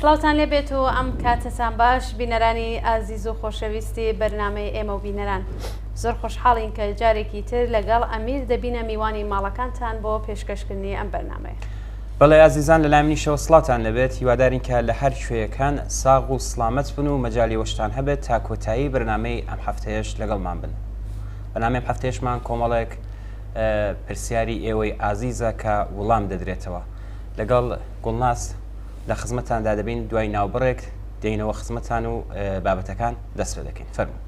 سڵاوتان لێبێت و ئەم کاتتان باش بینەرانی ئازیز و خۆشەویستی بەرنامەی ئێمە و بینەران زۆر خۆشحاڵین کە جارێکی تر لەگەڵ ئەمیر دەبینە میوانی ماڵەکانتان بۆ پێشکەشکردنی ئەم بەرنامەیە. بەڵێ ئازیزان لەلای منیشەوە سڵاتان لەبێت، هیوادارین کە لە هەر شوێیەکان ساغ و سڵامەت بن و مەجالی وەشتان هەبێت تا کۆتایی بەرنامەی ئەم هەفتەیەش لەگەڵمان بن. بەنامەی هەفتەیەشمان کۆمەڵێک پرسیاری ئێوەی ئازیزە کە وەڵام دەدرێتەوە. لەگەڵ گوڵناس لە خزمەتاندا دەبین، دوای ناوبڕێک دێینەوە خزمەتان و بابەتەکان دەست پێ دەکەین. فەرموو.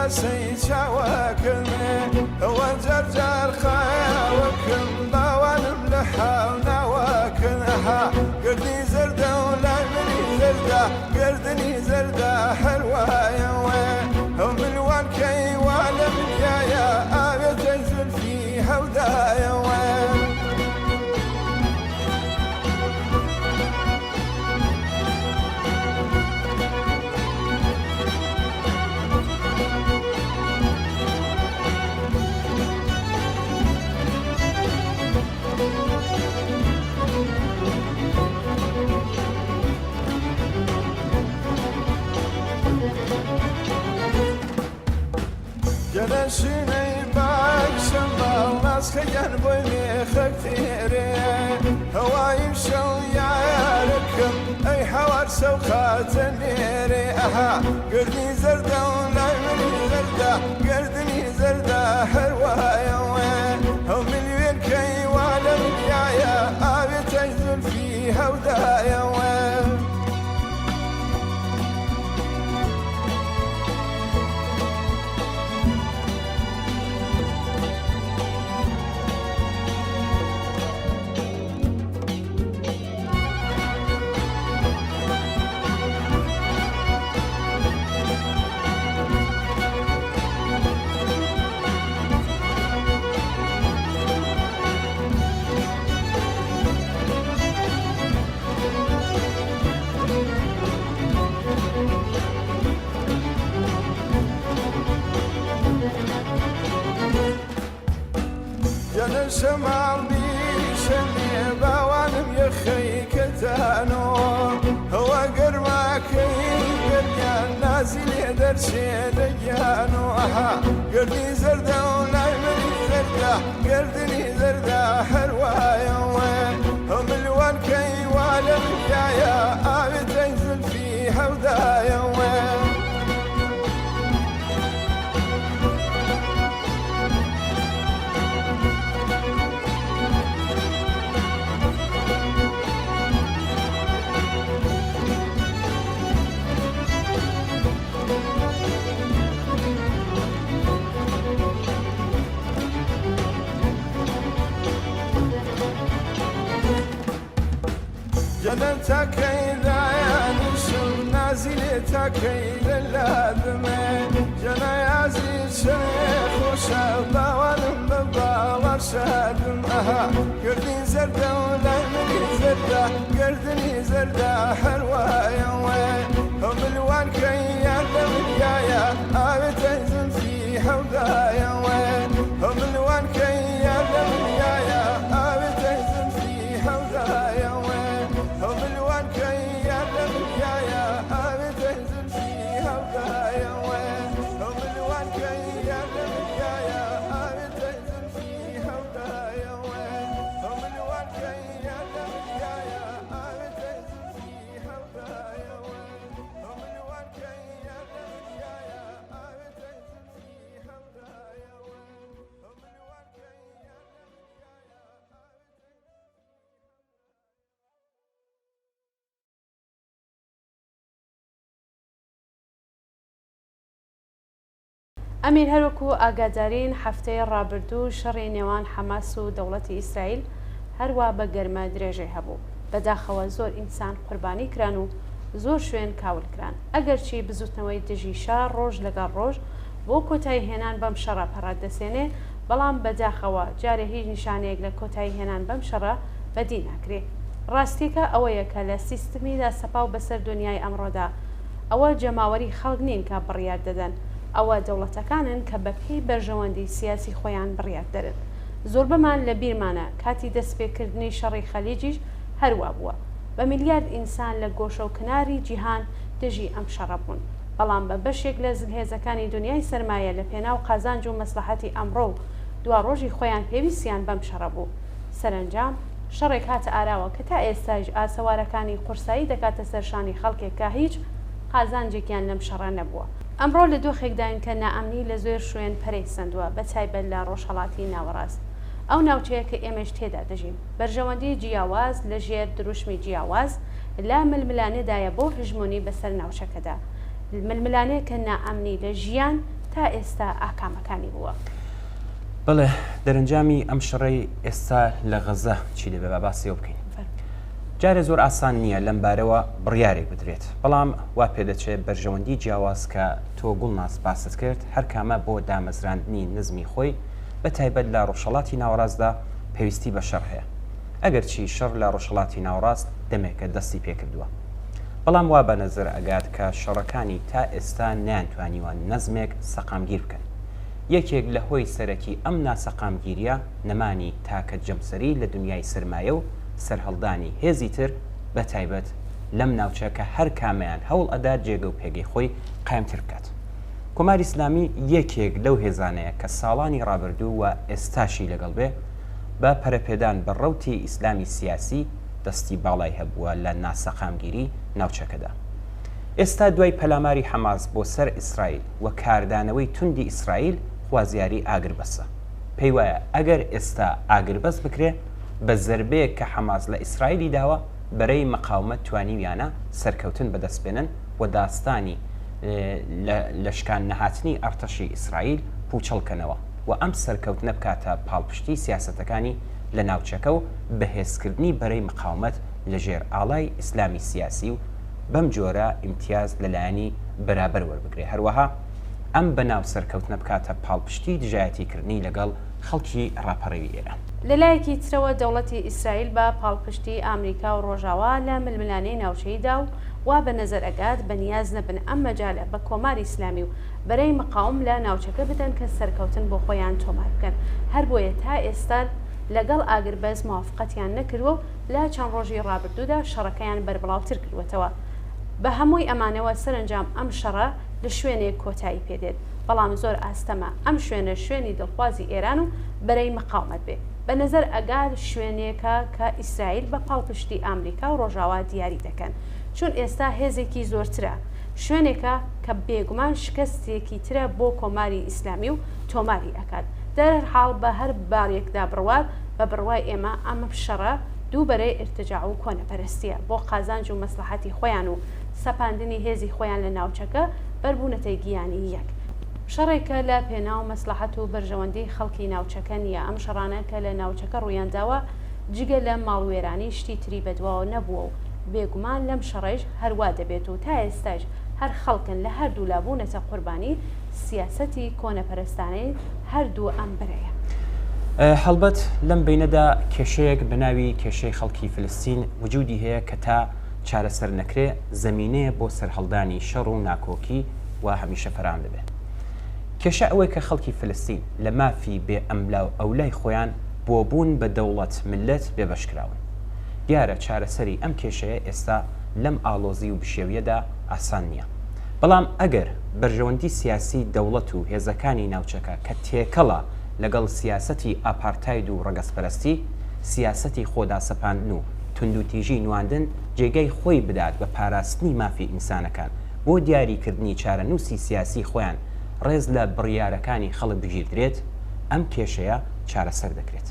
سيشاوكن وجرجر خاوكن باوانم لحاونا وكنها قردي زردة ولا مني زردة قردني زردة حلوة يا وين هم الوان كي ولا من يا أبي تنزل فيها ودا يا وين جنشيني باك شمال ناس خيان بني خكتيري هواي مشو يا ركم اي حوار سوخات النيري اها قردني زردة ولا مني زردة قردني زردة حلوة يا وين هم مليون كي ولا من يا ابي تنزل فيها ودا يا وين شمال بيشني باوانم يخي كتانو هو قرماك قريان نازل درشي ديانو اها قردي زردة ولا مني زردة قردني زردة حلوة يا وين هم الوان كي ولا من يا ابي تنزل فيها ودا يا وين جنتك إذا ينشر نازلتك إلى اللازمين جنا يعزيز شيخ وشابة ونبضى ورشادم أها قردي زردة ولا مني زردة قردني زردة حلوة يا وين هم الوان كي يعلم يا أبي تنزل فيها ودا يا وين هم الوان كي يعلم يا أبي تنزل فيها ودا يا وين هم الوان كي يعلم يا أبي تنزل فيها ودا يا وين ئەمیر هەروەکو ئاگادارین هەفتەیە ڕابردوو شەڕی نێوان حەماس و دەوڵەتی ئیسرائیل هەروە بە گەرمە درێژێ هەبوو بەداخەوە زۆر ئینسان قوربانی کران و زۆر شوێن کاولکران ئەگەرچی بزوتنەوەی دژی شار ڕۆژ لەگەڵ ڕۆژ بۆ کۆتایی هێنان بەم شەڕە پەڕات دەسێنێ بەڵام بەداخەوە جارێ هیچ نیشانەیەک لە کۆتایی هێنان بەم شەڕە بەدی ناکرێ ڕاستیکە ئەوەیە کە لە سیستمیدا سەپاو بەسەر دنیای ئەمڕۆدا ئەوە جەماوەری خەڵک نین کە بڕیار دەدەن ئەوە دەوڵەتەکانن کە بەپێی بەرژەوەندی سیاسی خۆیان بڕیار دەرن زۆر بەمان لە بیرمانە کاتی دەستپێکردنی شەڕی خەلیجیش هەروە بووە بە میلیارد ئینسان لە گۆشە و کناری جیهان دژی ئەم شەڕە بوون بەڵام بە بەشێک لە زلهێزەکانی دنیای سەرمایە لە پێناو قازانج و مەسلحەتی ئەمڕۆ و دوا ڕۆژی خۆیان پێویستیان بەم شەڕە بوو سەرنجام شەڕێک هاتە ئاراوە کە تا ئێستاژ ئاسەوارەکانی قورسایی دەکاتە سەرشانی خەڵکێک کە هیچ قازانجێکیان لەم شەڕە نەبووە ئەمڕۆ لە دۆخێکداین کە نائەمنی لە زۆر شوێن پەرەی سندووە بە تایبەت لە ڕۆژهەڵاتی ناوەڕاست ئەو ناوچەیە کە ئێمەش تێدا دەژین بەرژەوەندی جیاواز لە ژێر دروشمی جیاواز لا ململانێدایە بۆ هژمونی بەسەر ناوچەکەدا ململانەیە کە نائەمنی لە ژیان تا ئێستا ئاکامەکانی بووە بڵێ دەرەنجامی ئەم شەڕەی ئێستا لە غەزە چی دەبێ بە باسیەوە بکەین جارێ زۆر ئاسان نییە لەم بارەوە بڕیارێک بدرێت بەڵام وا پێدەچێت بەرژەوەندی جیاواز کە تۆ گوڵناس باست کرد هەر کامە بۆ دامەزراندنی نزمی خۆی بە تایبەت لە ڕۆژهەڵاتی ناوەڕاستدا پێویستی بە شەڕ هەیە ئەگەر چی شەڕ لە ڕۆژهەڵاتی ناوەڕاست دەمێکە دەستی پێکردووە بەڵام وا بە نەزر ئەگات کە شەڕەکانی تا ئێستا نیانتوانیوە نەزمێک سەقامگیر بکەن یەکێک لە هۆی سەرەکی ئەم ناسەقامگیریە نەمانی تاکە جەمسەری لە دنیای سرمایە و سەرهەڵدانی هێزی تر بە تایبەت لەم ناوچەکە هەر کامیان هەوڵ ئەدا جێگە و پێگەی خۆی قایمتر بکات کۆماری ئیسلامی یەکێک لەو هێزانەیە کە ساڵانی ڕابردوو و ئێستاشی لەگەڵ بێ بە پەرەپێدان بە ڕەوتی ئیسلامی سیاسی دەستی باڵای هەبووە لە ناسەقامگیری ناوچەکەدا ئێستا دوای پەلاماری حەماس بۆ سەر ئیسرائیل و کاردانەوەی توندی ئیسرائیل خوازیاری ئاگربەسە پێی وایە ئەگەر ئێستا ئاگربەس بکرێ بە زەربەیەک کە حەماس لە ئیسرائیلی داوە بەرەی مەقاومەت توانیویانە سەرکەوتن بەدەستبێنن و داستانی لەشکان نەهاتنی ئەرتەشی ئیسرائیل پوچەڵکەنەوە و ئەم سەرکەوتنە بکاتە پاڵپشتی سیاسەتەکانی لە ناوچەکە و بەهێزکردنی بەرەی مقاومەت لە ژێر ئاڵای ئیسلامی سیاسی و بەم جۆرە ئیمتیاز لەلایەنی بەرابەر وەربگرێ هەروەها ئەم بەناو سەرکەوتنە بکاتە پاڵپشتی دژایەتیکردنی لەگەڵ خەڵکی ڕاپەڕەوی ئێران لەلایەکی ترەوە دەوڵەتی ئیسرائیل بە پاڵپشتی ئامریکا و ڕۆژاوا لە ململانەی ناوچەیدا و وا بە نەزەر ئەگات بەنیاز نەبن ئەم مەجالە بە کۆماری ئیسلامی و بەرەی مقاوم لە ناوچەکە بدەن کە سەرکەوتن بۆ خۆیان تۆمار بکەن هەر بۆیە تا ئێستا لەگەڵ ئاگربەز موافقەتیان نەکردووە لە چەند ڕۆژی ڕابردوودا شەڕەکەیان بەربڵاوتر کردوەتەوە بە هەمووی ئەمانەوە سەرنجام ئەم شەڕە لە شوێنێک کۆتایی پێدێت بەڵام زۆر ئاستەمە ئەم شوێنە شوێنی دڵخوازی ئێران و بەرەی مقاومەت بێ بە نەزەر ئەگار شوێنێکە کە ئیسرائیل بە پاڵپشتی ئامریکا و ڕۆژاوا دیاری دەکەن چون ئێستا هێزێکی زۆرترە شوێنێکە کە بێگومان شکستێکی ترە بۆ کۆماری ئیسلامی و تۆماری ئەکات دەرحاڵ بە هەر بارێکدا بڕوات بە بڕوای ئێمە ئەمە شەڕە دووبەرەی ئرتجاع و کۆنەپەرستیە بۆ قازانج و مەسلحەتی خۆیان و سەپاندنی هێزی خۆیان لە ناوچەکە بەربوونەتەی گیانی یەک شەڕێکە لە پێناو مەسلحەت و بەرژەوەندی خەڵکی ناوچەکە نیە ئەم شەڕانە کە لە ناوچەکە ڕوویانداوە جگە لە ماڵوێرانی شتی تری بەدواوە نەبووە و بێگومان لەم شەڕێژ هەروە دەبێت و تا ئێستاش هەر خەڵکن لە هەردوو لابوونەتە قوربانی سیاسەتی کۆنەپەرستانەی هەردوو ئەم برەیە هەڵبەت لەم بینەدا کێشەیەک بەناوی کێشەی خەڵکی فلستین وجودی هەیە کە تا چارەسەر نەکرێ زەمینەیە بۆ سەرهەڵدانی شەڕ و ناکۆکی و هەمیشە فەرام دەبێت کێشە ئەوەی کە خەڵکی فلستین لە مافی بێ ئەملا و ئەولای خۆیان بۆ بوون بە دەوڵەت ملت بێبەشکراون دیارە چارەسەری ئەم کێشەیە ئێستا لەم ئاڵۆزی و بشێویەدا ئاسان نییە بەڵام ئەگەر بەرژەوەندی سیاسی دەوڵەت و هێزەکانی ناوچەکە کە تێکەڵە لەگەڵ سیاسەتی ئاپارتاید و ڕەگەزپەرستی سیاسەتی خۆدا سەپاندن و توندوتیژی نواندن جێگەی خۆی بدات بە پاراستنی مافی ئینسانەکان بۆ دیاریکردنی چارەنووسی سیاسی خۆیان ڕێز لە بڕیارەکانی خەڵک بگیردرێت ئەم کێشەیە چارەسەر دەکرێت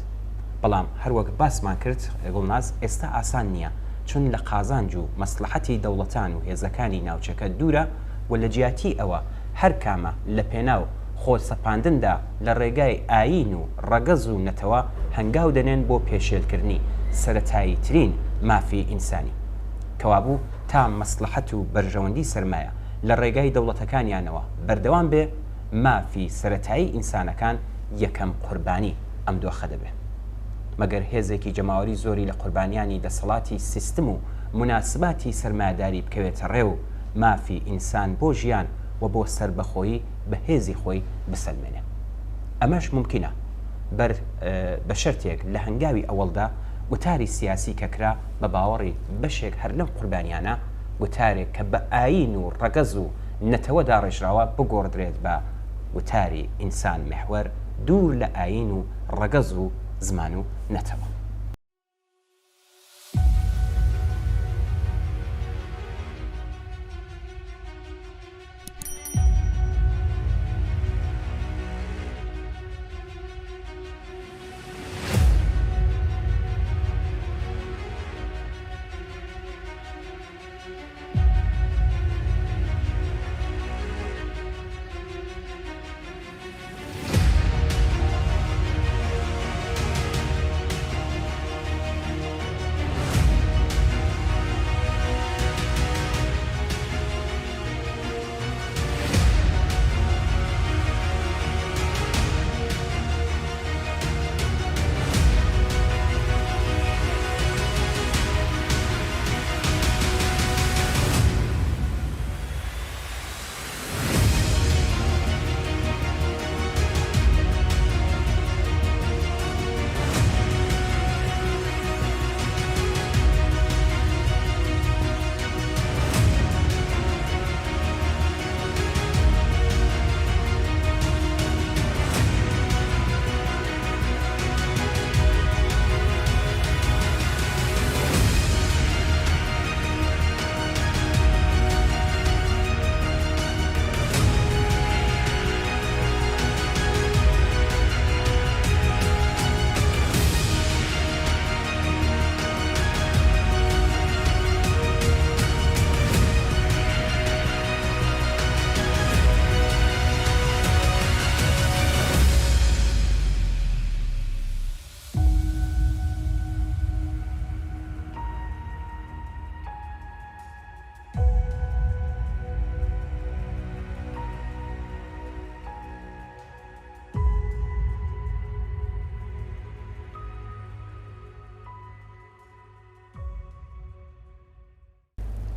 بەڵام هەروەک باسمان کرد گوڵناز ئێستا ئاسان نییە چون لە قازانج و مەسلحەتی دەوڵەتان و هێزەکانی ناوچەکە دوورە و لە جیاتی ئەوە هەر کامە لە پێناو خۆسەپاندندا لە ڕێگای ئاین و ڕەگەز و نەتەوە هەنگاو دەنێن بۆ پێشێلکردنی سەرەتایی ترین مافی ئینسانی کەوابوو تا مەسلحەت و بەرژەوەندی سەرمایە لە ڕێگای دەوڵەتەکانیانەوە بەردەوام بێ مافی سەرەتایی ئینسانەکان یەکەم قوربانی ئەم دۆخە دەبێت مەگەر هێزێکی جەماوەری زۆری لە قوربانیانی دەسەڵاتی سیستم و مناسباتی سەرمایه‌داری بکەوێتە ڕێ و مافی ئینسان بۆ ژیان و بۆ سربەخۆیی بە هێزی خۆی بسەلمێنێ ئەمەش ممکنە بە شەرتێک لە هەنگاوی ئەوەڵدا وتاری سیاسی کەکرا بە باوەڕی بەشێک هەر لەم قوربانیانە وتارێک کە بە ئاین و ڕەگەز و نەتەوەدا ڕێژراوە بگۆڕدرێت بە وتاری ئینسان محور دوور لە ئاین و ڕەگەز و زمان و نەتەوە.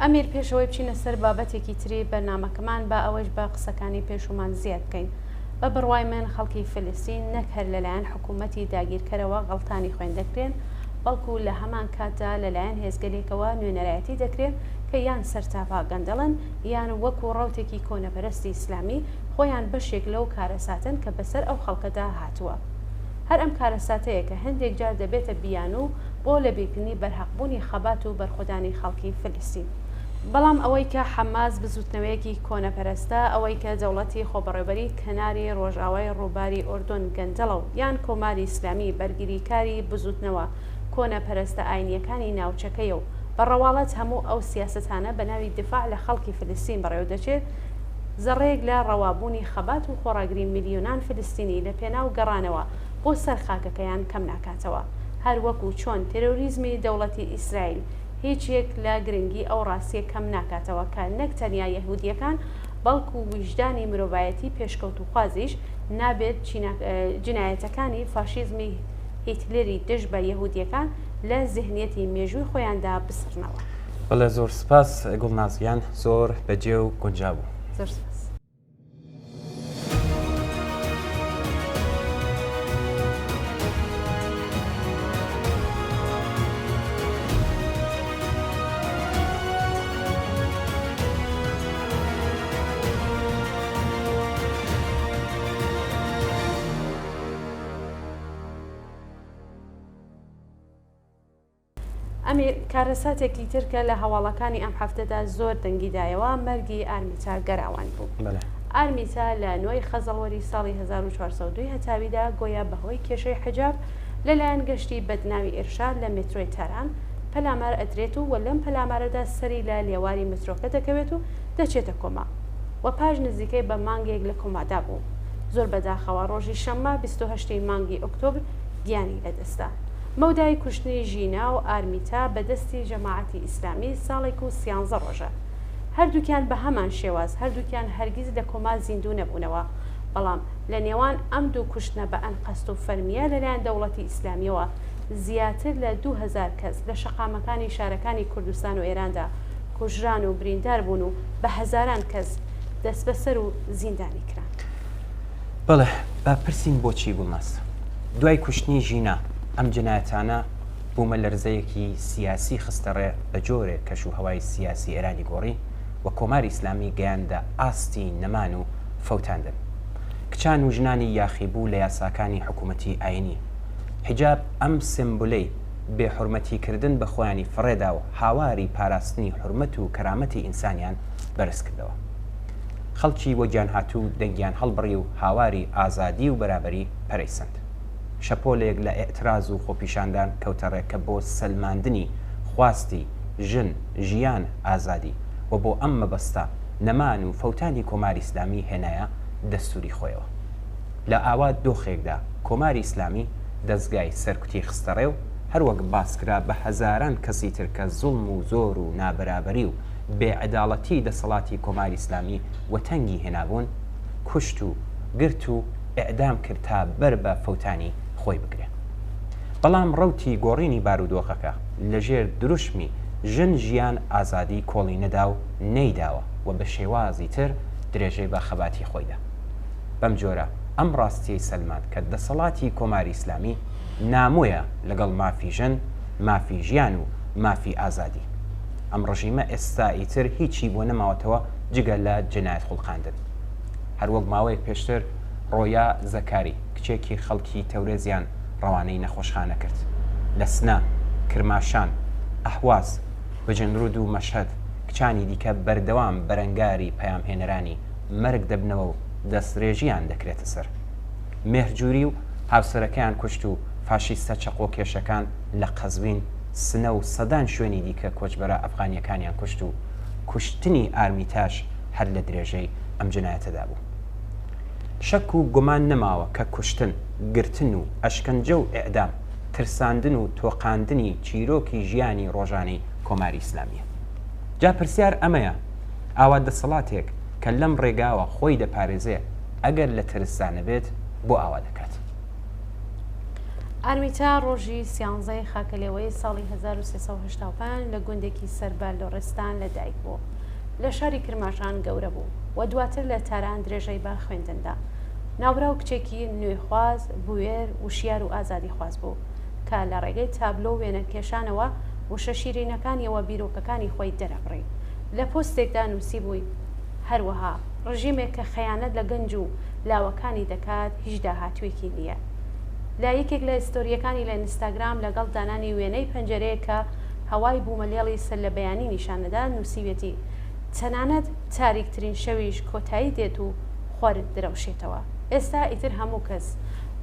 ئەمیر پێشەوەی بچینە سەر بابەتێکی تری بەرنامەکەمان بە ئەوەش بە قسەکانی پێشومان زیاد بکەین بە بڕوای من خەڵکی فلستین نەک هەر لەلایەن حکوومەتی داگیرکەرەوە غەڵتانی خوێن دەکرێن بەڵکو لە هەمان کاتدا لەلایەن هێزگەلێکەوە نوێنەرایەتی دەکرێن کە یان سەرتاپا گەندەڵن یان وەکو ڕەوتێکی کۆنەپەرستی ئیسلامی خۆیان بەشێک لەو کارەساتن کە بەسەر ئەو خەڵکەدا هاتووە. هەر ئەم کارەساتەیە کە هەندێک جار دەبێتە بیان و بۆ لەبیرکردنی بەرهەقبوونی خەبات و بەرخودانی خەڵکی فلستین. بەڵام ئەوەی کە حەماس بزوتنەوەیەکی کۆنەپەرستە ئەوەی کە دەوڵەتی خۆبەڕێبەری کەناری ڕۆژاوای ڕووباری ئۆردۆن گەندەڵە و یان کۆماری ئیسلامی بەرگریکاری بزوتنەوە کۆنەپەرستە ئاینیەکانی ناوچەکەیە و بەڕەواڵەت هەموو ئەو سیاسەتانە بە ناوی دفاع لە خەڵکی فلستین بەڕێوە دەچێت زەڕێک لە ڕەوابوونی خەبات و خۆڕاگری میلیۆنان فلستینی لە پێناو گەڕانەوە بۆ سەر خاکەکەیان کەم ناکاتەوە هەر وەکو چۆن تێرۆریزمی دەوڵەتی ئیسرائیل هیچ یەک لە گرنگی ئەو ڕاستیە کەم ناکاتەوە کە نەک تەنیا یەهودیەکان بەڵکو ویژدانی مرۆڤایەتی پێشکەوت و خوازیش نابێت جنایەتەکانی فاشیزمی هیتلەری دژ بە یەهودیەکان لە زیهنیەتی مێژووی خۆیاندا بسڕنەوە. بەڵێ زۆر سپاس گوڵنازیان زۆر بەجێ و گونجاو بوو. زۆر سپاس. ئەمیر کارەساتێکی ترکە لە هەواڵەکانی ئەم هەفتەدا زۆر دەنگیدایەوە مەرگی ئارمیتا گەراوان بوو. ئارمیتا لە نوۆی خەزەڵوەری ساڵی 1402 هەتاویدا گۆیا بەهۆی کێشەی حجاب لەلایەن گەشتی بەدناوی ئێرشاد لە مترۆی تاران پەلامار ئەدرێت و لەم پەلامارەدا سەری لە لێواری مترۆکە دەکەوێت و دەچێتە کۆما و پاش نزیکەی بە مانگێک لە کۆمادا بوو زۆر بەداخەوە ڕۆژی شەممە 28 مانگی ئۆکتۆبر گیانی لەدەستا. مەودای کوشتنی ژینا و ئارمیتا بەدەستی جەماعەتی ئیسلامی ساڵێک و 13 ڕۆژە. هەردووکیان بە هەمان شێواز هەردووکیان هەرگیز لە کۆما زیندوو نەبوونەوە، بەڵام لە نێوان ئەم دوو کوشتنە بە ئەن قەست و فەرمیە لەلایەن دەوڵەتی ئیسلامیەوە زیاتر لە 2000 کەس لە شەقامەکانی شارەکانی کوردستان و ئێراندا کوژران و بریندار بوون و بە هەزاران کەس دەست بەسەر و زیندانی کران. بەڵێ با پرسین بۆچی گوڵناس دوای کوشتنی ژینا ئەم جنایەتانە بوومە لەرزەیەکی سیاسی خستەڕێ بە جۆرێ کەش و هەوای سیاسی ئێرانی گۆڕی و کۆماری ئیسلامی گەیاندا ئاستی نەمان و فەوتاندن. کچان و ژنانی یاخی بوو لە یاساکانی حکوومەتی ئاینی. حیجاب ئەم سمبولەی بێحورمەتیکردن بە خۆیانی فڕێدا و هاواری پاراستنی حرمەت و کەرامەتی ئینسانیان بەرز کردەوە. خەڵکی وە گیان هاتوو دەنگیان هەڵبڕی و هاواری ئازادی و بەرابەری پەرەیسەند. شەپۆلێک لە ئێعتراز و خۆپیشاندان کەوتەڕێکە بۆ سەلماندنی خواستی ژن ژیان ئازادی و بۆ ئەم مەبەستە نەمان و فەوتانی کۆماری ئیسلامی هێنایە دەستوری خۆیەوە. لە ئاوا دۆخێکدا کۆماری ئیسلامی دەستگای سەرکوتی خستەڕێ و هەروەک باسکرا بە هەزاران کەسی تر کە زوڵم و زۆر و نابەرابەری و بێعەداڵەتی دەسەڵاتی کۆماری ئیسلامی و تەنگی هێنابوون کوشت و گرت و ئێعدام کرد تا بەر بە فەوتانی خۆی بگرێ. بەڵام ڕەوتی گۆڕینی بارودۆخەکە لەژێر دروشمی ژن ژیان ئازادی کۆڵی نەدا و نەیداوە و بە شێوازی تر درێژەی بە خەباتی خۆیدا. بەم جۆرە ئەم ڕاستی سەلمان کە دەسەڵاتی کۆماری ئیسلامی نامۆیە لەگەڵ مافی ژن مافی ژیان و مافی ئازادی. ئەم ڕژیمە ئێستایی تر هیچی بۆ نەماوەتەوە جگە لە جنایەت خوڵقاندن. هەروەک ماوەیەک پێشتر ڕۆیا زەکاری کچێکی خەڵکی تەورێزیان ڕەوانەی نەخۆشخانە کرد لە سنە کرماشان ئەحواز بەجنرود و مەشهد کچانی دیکە بەردەوام بەرەنگاری پەیامهێنەرانی مەرگ دەبنەوە و دەستڕێژیان دەکرێتە سەر. مێرجووری و هاوسەرەکەیان کوشت و فاشیستە چەقۆ کێشەکان لە قەزوین سنە و سەدان شوێنی دیکە کۆچبەرە ئەفغانیەکانیان کوشت و کوشتنی ئارمیتاش هەر لە درێژەی ئەم جنایەتەدا بوو. شەک و گومان نەماوە کە کوشتن گرتن و ئەشکەنجە و ئێعدام ترساندن و تۆقاندنی چیرۆکی ژیانی ڕۆژانەی کۆماری ئیسلامیە. جا پرسیار ئەمەیە ئاوا دەسەڵاتێک کە لەم ڕێگاوە خۆی دەپارێزێ ئەگەر لە ترسانە بێت بۆ ئاوا دەکات. ئارمیتا ڕۆژی 13 خاکەلێوەی ساڵی 1385 لە گوندێکی سەربال لە ڕێستان لەدایک بوو. لە شاری کرماشان گەورە بوو و دواتر لە تاران درێژەی با خوێندندا. ناوبراو کچێکی نوێخواز بوێر وشیار و ئازادی خواز بوو کە لە ڕێگەی تابلۆ وێنە کێشانەوە وشە شیرینەکانیەوە بیرۆکەکانی خۆی دەرەبڕی. لە پۆستێکدا نووسی بووی هەروەها ڕژیمێک کە خەیانەت لە گەنج و لاوەکانی دەکات هیچ داهاتوێکی نییە. لا یەکێک لە ئیستۆریەکانی لە ئینستاگرام لەگەڵ دانانی وێنەی پەنجەرەیە کە هەوای بوومەلێڵی سەر لە بەیانی نیشانەدا نووسیوێتی تەنانەت تاریکترین شەویش کۆتایی دێت و خوارد درەوشێتەوە. ئێستا ئیتر هەموو کەس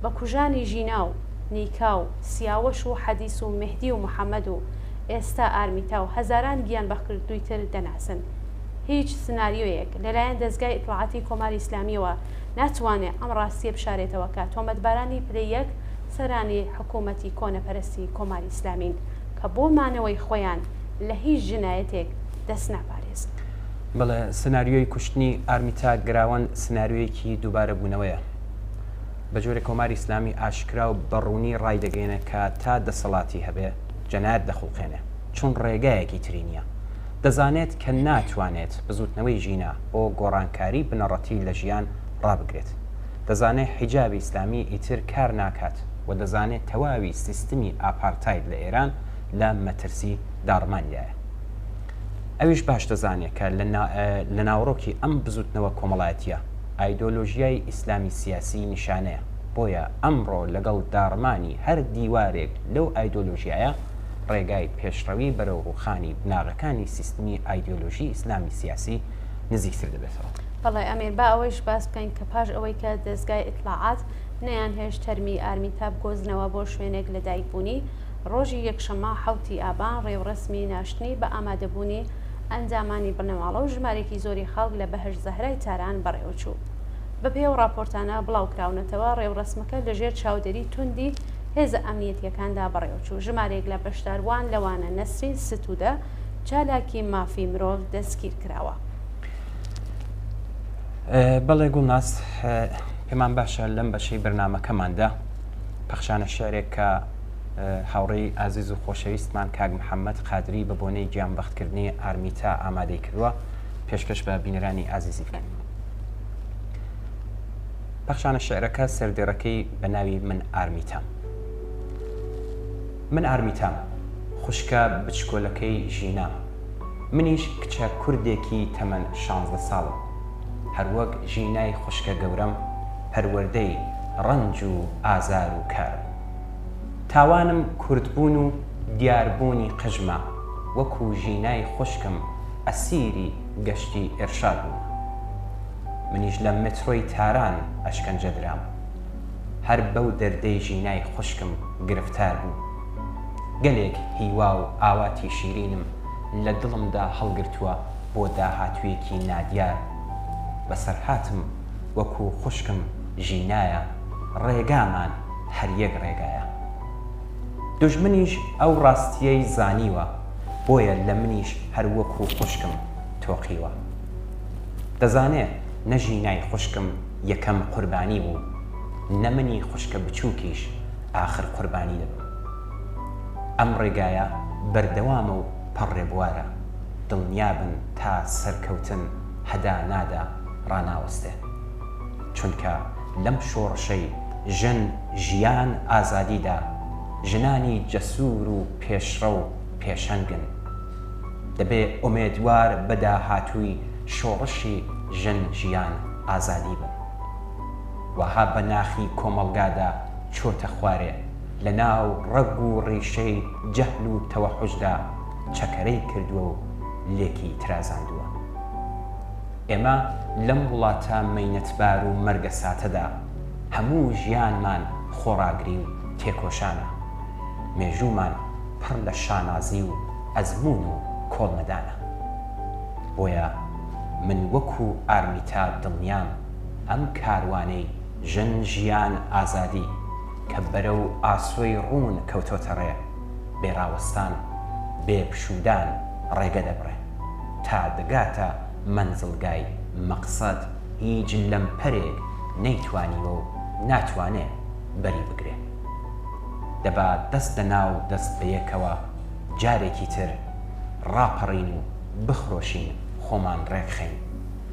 بە کوژانی ژینا و نیکا و سیاوەش و حەدیس و مهدی و محەممەد و ئێستا ئارمیتا و هەزاران گیان بەخکردووی تر دەناسن. هیچ سناریۆیەک لەلایەن دەستگای ئیطلاعاتی کۆماری ئیسلامیەوە ناتوانێت ئەم ڕاستیە بشارێتەوە کە تۆمەتبارانی پلەیەک سەرانی حکوومەتی کۆنەپەرستی کۆماری ئیسلامین کە بۆ مانەوەی خۆیان لە هیچ ژنایەتێک دەست ناپارێزن. بەڵێ سناریۆی کوشتنی ئارمیتا گراوان سناریۆیەکی دووبارە بوونەوەیە. بە جۆرە کۆماری ئیسلامی ئاشکرا و بەڕوونی ڕایدەگەێنە کە تا دەسەڵاتی هەبێ جەنایەت دەخڵقێنێ چون ڕێگایەکی تری نییە. دەزانێت کە ناتوانێت بزوتنەوەی ژینا بۆ گۆڕانکاری بنەڕەتی لە ژیان ڕابگرێت. دەزانێت حیجابی ئیسلامی ئیتر کار ناکات و دەزانێت تەواوی سیستمی ئاپارتاید لە ئێران لە مەترسی داڕمانیایە. ئەویش باش دەزانێت کە لە ناوڕۆکی ئەم بزوتنەوە کۆمەڵایەتیە ئایدۆلۆژیای ئیسلامی سیاسی نیشانەیە. بۆیە ئەمڕۆ لەگەڵ داڕمانی هەر دیوارێک لەو ئایدۆلۆژیایە ڕێگای پێشڕەوی بەرەو ڕووخانی بناغەکانی سیستمی ئایدۆلۆژی ئیسلامی سیاسی نزیکتر دەبێتەوە. بەڵێ ئەمیر با ئەوەیش باس بکەین کە پاش ئەوەی کە دەستگای ئیطلاعات نەیان هێش تەرمی ئارمیتا بگۆزنەوە بۆ شوێنێک لە دایکبوونی ڕۆژی یەکشەممە 7 ئابان ڕێوڕسمی ناشتنی بە ئامادەبوونی ئەنجامانی بنەماڵە و ژمارێکی زۆری خەڵک لە بەهەش زەهرای تاران بەڕێوەچوو. بەپێی و راپۆرتانە بڵاوکراونەتەوە ڕێوڕسمەکە لەژێر چاودێری توندی هێزە ئەمنیەتیەکاندا بەڕێوەچوو. ژمارێک لە بەشداروان لەوانە نەسرین ستوودە چالاکی مافی مرۆڤ دەستگیر کراوە. بەڵێ گوڵناس پێمان باشە لەم بەشەی بەرنامەکەماندا پەخشانە شعرێک کە هاوڕێی ئازیز و خۆشەویستمان کاک محەممەد قادری بە بۆنەی گیانبەختکردنی ئارمیتا ئامادەی کردووە پێشکەش بە بینەرانی ئازیزی بکەن. پەخشانە شعرەکە سەردێڕەکەی بە ناوی من ئارمیتام. من ئارمیتام خوشکە بچکۆلەکەی ژینام، منیش کچە کوردێکی تەمەن 16 ساڵم، هەروەک ژینای خوشکە گەورەم پەروەردەی ڕەنج و ئازار و کارم. تاوانم کوردبوون و دیاربوونی قژمە، وەکو ژینای خوشکم ئەسیری گەشتی ئێرشاد بووم. منیش لە مترۆی تاران ئەشکەنجە درام، هەر بەو دەردەی ژینای خوشکم گرفتار بوو. گەلێک هیوا و ئاواتی شیرینم لە دڵمدا هەڵگرتووە بۆ داهاتوویەکی نادیار. بەسەرهاتم وەکو خوشکم ژینایە، ڕێگامان هەر یەک ڕێگایە. دوژمنیش ئەو ڕاستیەی زانیوە، بۆیە لە منیش هەر وەکو خوشکم تۆقیوە. دەزانێ نەژینای خوشکم یەکەم قوربانی بوو، نە منی خوشکە بچووکیش ئاخر قوربانی دەبم. ئەم ڕێگایە بەردەوامە و پەڕێبوارە، دڵنیابن تا سەرکەوتن هەدا نادا ڕناوەستێ. چونکە لەم شۆڕشەی ژن ژیان ئازادیدا ژنانی جەسوور و پێشڕە و پێشەنگن. دەبێ ئومێدوار بەدا هاتووی شۆڕشی ژن ژیان ئازادی بن. وەها بە ناخی کۆمەڵگادا چۆتە خوارێ، لە ناو ڕەگ و ڕیشەی جەهل و تەوەحوشدا چەکەرەی کردووە و لێکی ترازاندووە. ئێمە لەم وڵاتە مەینەتبار و مەرگە ساتەدا هەموو ژیانمان خۆڕاگری و تێکۆشانە. مێژوومان پڕ لە شانازی و ئەزمون و کۆڵمەدانە. بۆیە من وەکو ئارمیتا دڵنیام ئەم کاروانەی ژن ژیان ئازادی کە بەرەو ئاسۆی ڕوون کەوتۆتە ڕێ، بێڕاوەستان بێپشودان ڕێگە دەبڕێ تا دەگاتە مەنزڵگای مەقسەد. هیچ لەم پەرێک نەیتوانیوە و ناتوانێ بەری بگرێ. دەبا دەست لەناو دەست بەیەکەوە جارێکی تر ڕاپەڕین و بخرۆشین خۆمان ڕێکخەین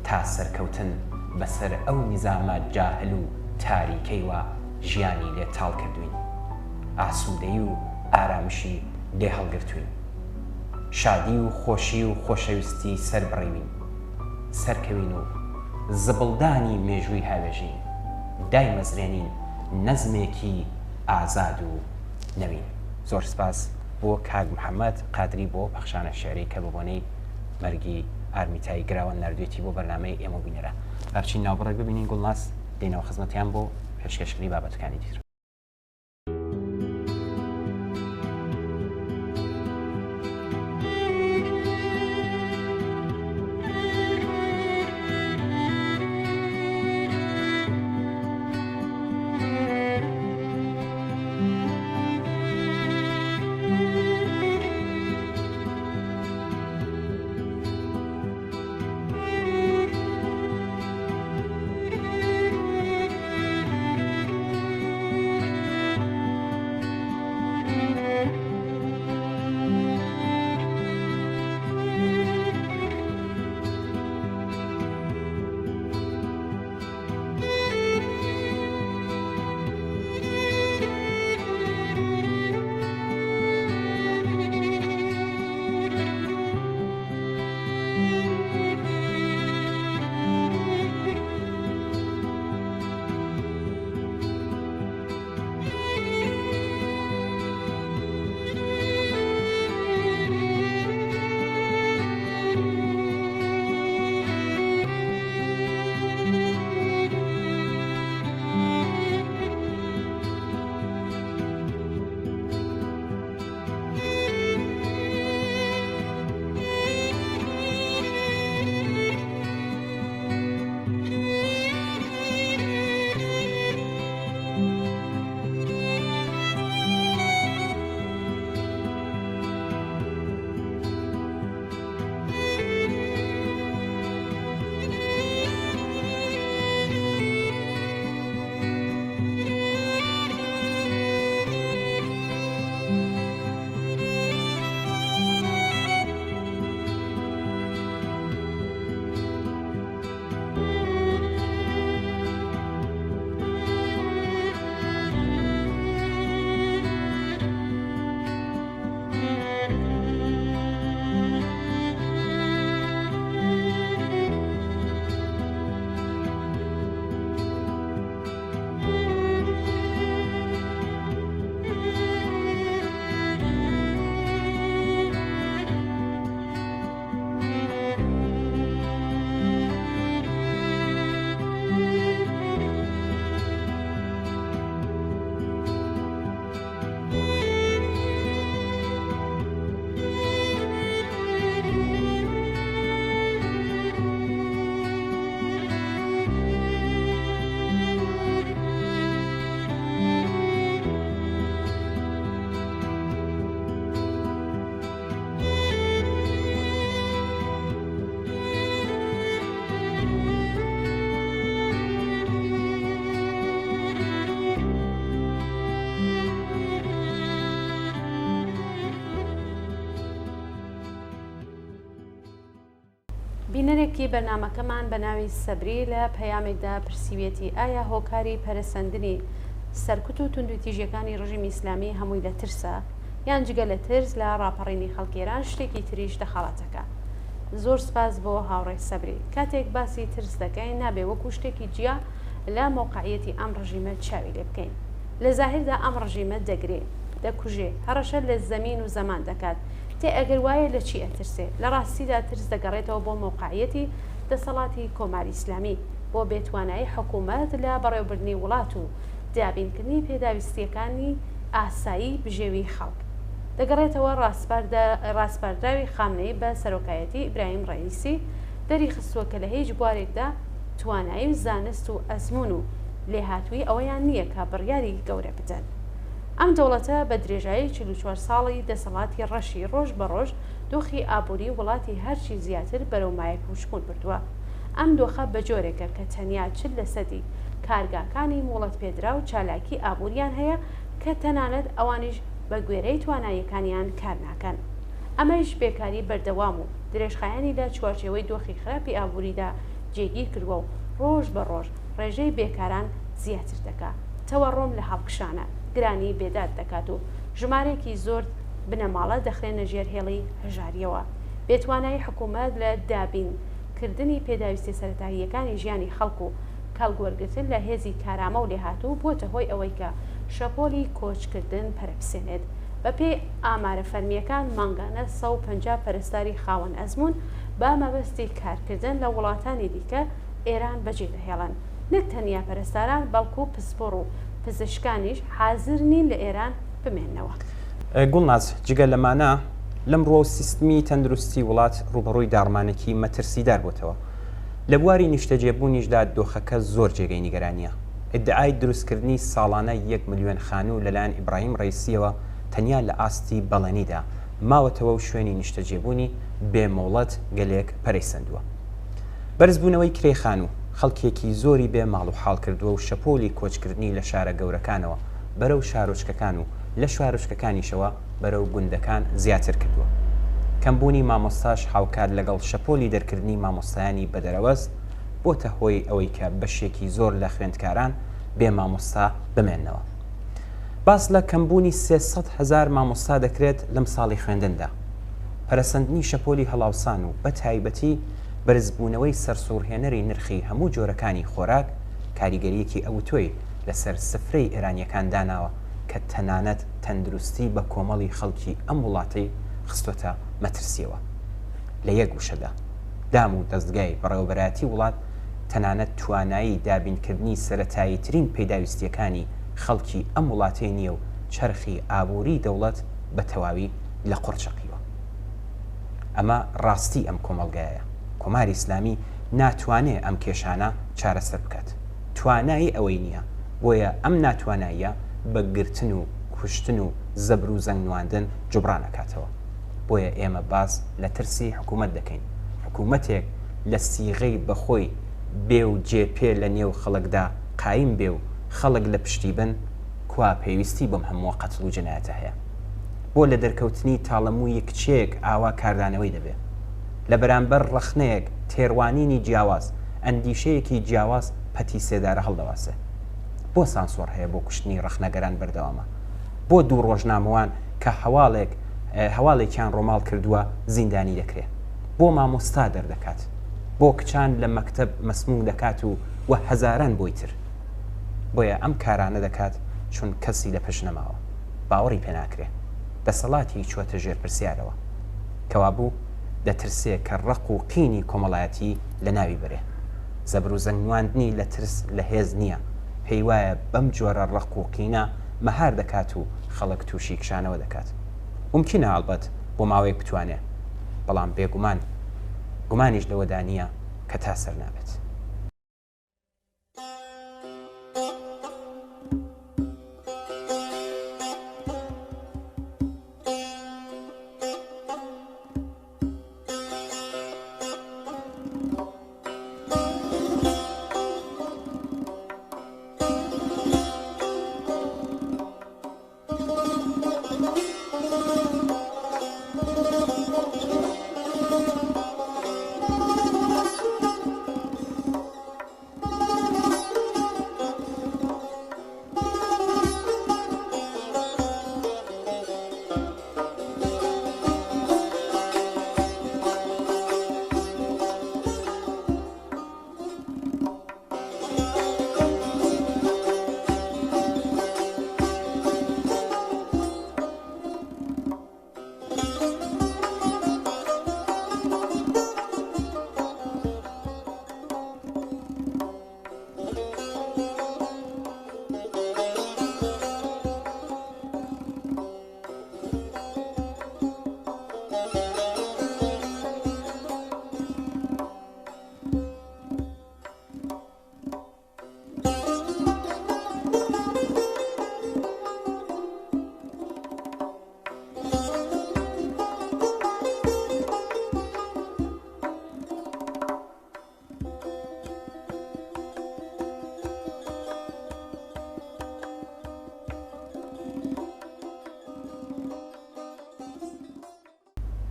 تا سەرکەوتن بەسەر ئەو نیزامە جاهل و تاریکەیوە ژیانی لێ تاڵ کردوین، ئاسوودەی و ئارامشی لێ هەڵگرتوین، شادی و خۆشی و خۆشەویستی سەربڕیوین، سەرکەوین و زبڵدانی مێژووی هاوێژین، دایمەزرێنین نەزمێکی ئازاد و نەوین. زۆر سپاس بۆ کاک محەممەد قادری بۆ پەخشانە شێعری کە ببوونەی مەرگی ئارمیتایی گراوە نردوێتی بۆ بەرنامەی ئێمە بینەرە. با بچین ناوبڕێک ببینین گوڵناس دێنەوە خزمەتیان بۆ پێشکەشکردنی بابەتەکانی دیتر. بینەرێکی بەرنامەکەمان بە ناوی سەبری لە پەیامێکدا پرسیوێتی ئایا هۆکاری پەرەسەندنی سەرکوت و توندوتیژیەکانی ڕژیمی ئیسلامی هەمووی لە ترسە یان جگە لە ترس لە ڕاپەڕینی خەڵکێران شتێکی تریش دەخەڵاتەکە. زۆر سپاس بۆ هاوڕێی سەبری. کاتێک باسی ترس دەکەین نابێ وەکو شتێکی جیا لە مۆقعەتی ئەم ڕژیمە چاوی لێ بکەین. لە زاهردا ئەم ڕژیمە دەگرێ دەکوژێ هەڕەشە لە زەمین و زەمان دەکات تێ ئەگەر وایە لە چی ئەترسێ لە ڕاستیدا ترس دەگەڕێتەوە بۆ مۆقعەتی دەسەڵاتی کۆماری ئیسلامی بۆ بێتوانایی حکوومەت لە بەڕێوەبردنی وڵات و دابینکردنی پێداویستیەکانی ئاسایی بژێوی خەڵک دەگەڕێتەوە ڕاستپەردراوی خامنەی بە سەرۆکایەتی ئیبراهیم ڕەئیسی دەری خستووە کە لە هیچ بوارێکدا توانایی و زانست و ئەزمون و لێهاتووی ئەوەیان نییە کە بڕیاری گەورە بدەن. ئەم دەوڵەتە بە درێژایی 44 ساڵی دەسەڵاتی ڕەشی ڕۆژ بە ڕۆژ دۆخی ئابووری وڵاتی هەرچی زیاتر بەرەو مایەک وشکون بردووە. ئەم دۆخە بە جۆرێکە کە تەنیا چل لە سەدی کارگاکانی موڵەت پێدرا و چالاکی ئابووریان هەیە کە تەنانەت ئەوانیش بە گوێرەی تواناییەکانیان کار ناکەن. ئەمەش بێکاری بەردەوام و درێژخایانی لە چوارچێوەی دۆخی خراپی ئابووریدا جێگیر کردووە و ڕۆژ بە ڕۆژ ڕێژەی بێکاران زیاتر دەکات. تەوەڕۆم لە هەڵکشانە گرانی بێداد دەکات و ژمارێکی زۆر بنەماڵە دەخرێنە ژێرهێڵی هەژاریەوە. بێتوانایی حکوومەت لە دابینکردنی پێداویستی سەرەتاییەکانی ژیانی خەڵک و کاڵگوەرگرتن لە هێزی کارامە و لێهاتوو بۆتە هۆی ئەوەی کە شەپۆلی کۆچکردن پەرەپسێنێت. بە پێی ئامارە فەرمیەکان مانگانە 150 پەرستاری خاوەن ئەزمون با مەبەستی کارکردن لە وڵاتانی دیکە ئێران بەجێ دەهێڵن. نەک تەنیا پەرستاران بەڵکو و پسپۆڕ و پزیشکانیش حازر نین لە ئێران بمێننەوە. گوڵناز جگە لەمانە لەمڕۆ سیستمی تەندروستی وڵات ڕوبەڕووی داڕمانێکی مەترسیدار بۆتەوە. لە بواری نیشتەجێبوونیشدا دۆخەکە زۆر جێگەی نیگەرانیە. ئیدعای دروستکردنی ساڵانە 1 ملیۆن خانوو لەلایەن ئیبراهیم ڕەئیسیەوە تەنیا لە ئاستی بەڵێنیدا ماوەتەوە و شوێنی نیشتەجێبوونی بێمۆڵەت گەلێک پەرەیسەندووە. بەرزبوونەوەی کرێخان و خەڵکێکی زۆری بێ ماڵ و حاڵ کردووە و شەپۆلی کۆچکردنی لە شارە گەورەکانەوە بەرەو شارۆچکەکان و لە شارۆچکەکانیشەوە بەرەو گوندەکان زیاتر کردووە. کەمبوونی مامۆستاش هاوکار لەگەڵ شەپۆلی دەرکردنی مامۆستایانی بەدەرەوەست بۆتە هۆی ئەوەی کە بەشێکی زۆر لە خوێندکاران بێ مامۆستا بمێننەوە. باس لە کەمبوونی 300,000 مامۆستا دەکرێت لەم ساڵی خوێندندا. پەرەسەندنی شەپۆلی هەڵاوسان و بە تایبەتی بەرزبوونەوەی سەرسوڕهێنەری نرخی هەموو جۆرەکانی خۆراک کاریگەریەکی ئەوتۆی لەسەر سفرەی ئێرانیەکان داناوە کە تەنانەت تەندروستی بە کۆمەڵی خەڵکی ئەم وڵاتی خستۆتە مەترسیەوە. لە یەک گوشەدا دام و دەستگای بەڕێوەبەرایەتی وڵات تەنانەت توانایی دابینکردنی سەرەتاییترین پێداویستیەکانی خەڵکی ئەم وڵاتەی نییە و چەرخی ئابووری دەوڵەت بە تەواوی لە قورچەقیوە. ئەمە ڕاستی ئەم کۆمەڵگایە. کۆماری ئیسلامی ناتوانێت ئەم کێشانە چارەسەر بکات. توانایی ئەوەی نییە، بۆیە ئەم ناتواناییە بە گرتن و کوشتن و زەبر و زەنگنواندن جوبران نەکاتەوە. بۆیە ئێمە باز لە ترسی حکوومەت دەکەین. حکوومەتێک لە سیغەی بەخۆی بێ و جێپێ لە نێو خەڵکدا قایم بێ و خەڵک لە پشتی بن کوا پێویستی بەم هەموو قەتڵ و جنایەتە هەیە. بۆ لە دەرکەوتنی تاڵەمووی کچێک ئاوا کاردانەوەی دەبێت. لە بەرامبەر ڕەخنەیەک تێڕوانینی جیاواز ئەندیشەیەکی جیاواز پەتی سێدارە هەڵدەواسێ. بۆ سانسۆر هەیە بۆ کوشتنی ڕەخنەگەران بەردەوامە. بۆ دوو ڕۆژنامەوان کە هەواڵێکیان ڕۆماڵ کردووە زیندانی دەکرێت. بۆ مامۆستا دەردەکات. بۆ کچان لە مەکتەب مەسموم دەکات و وە هەزاران بۆی تر. بۆیە ئەم کارانە دەکات چون کەسی لە پشت نەماوە. باوەڕی پێ ناکرێت. دەسەڵاتی چوەتە ژێر پرسیارەوە. کەوابوو دەترسێ کە ڕق و قینی کۆمەڵایەتی لە ناوی بەرێ. زەبر و زەنگواندنی لە ترس لە هێز نییە. پێی وایە بەم جۆرە ڕق و قینە مەهار دەکات و خەڵک تووشی کشانەوە دەکات. ممکنە ئەڵبەت بۆ ماوەیەک بتوانێت، بەڵام بێگومان گومانیش لەوەدا نییە کە تا سەر نابێت.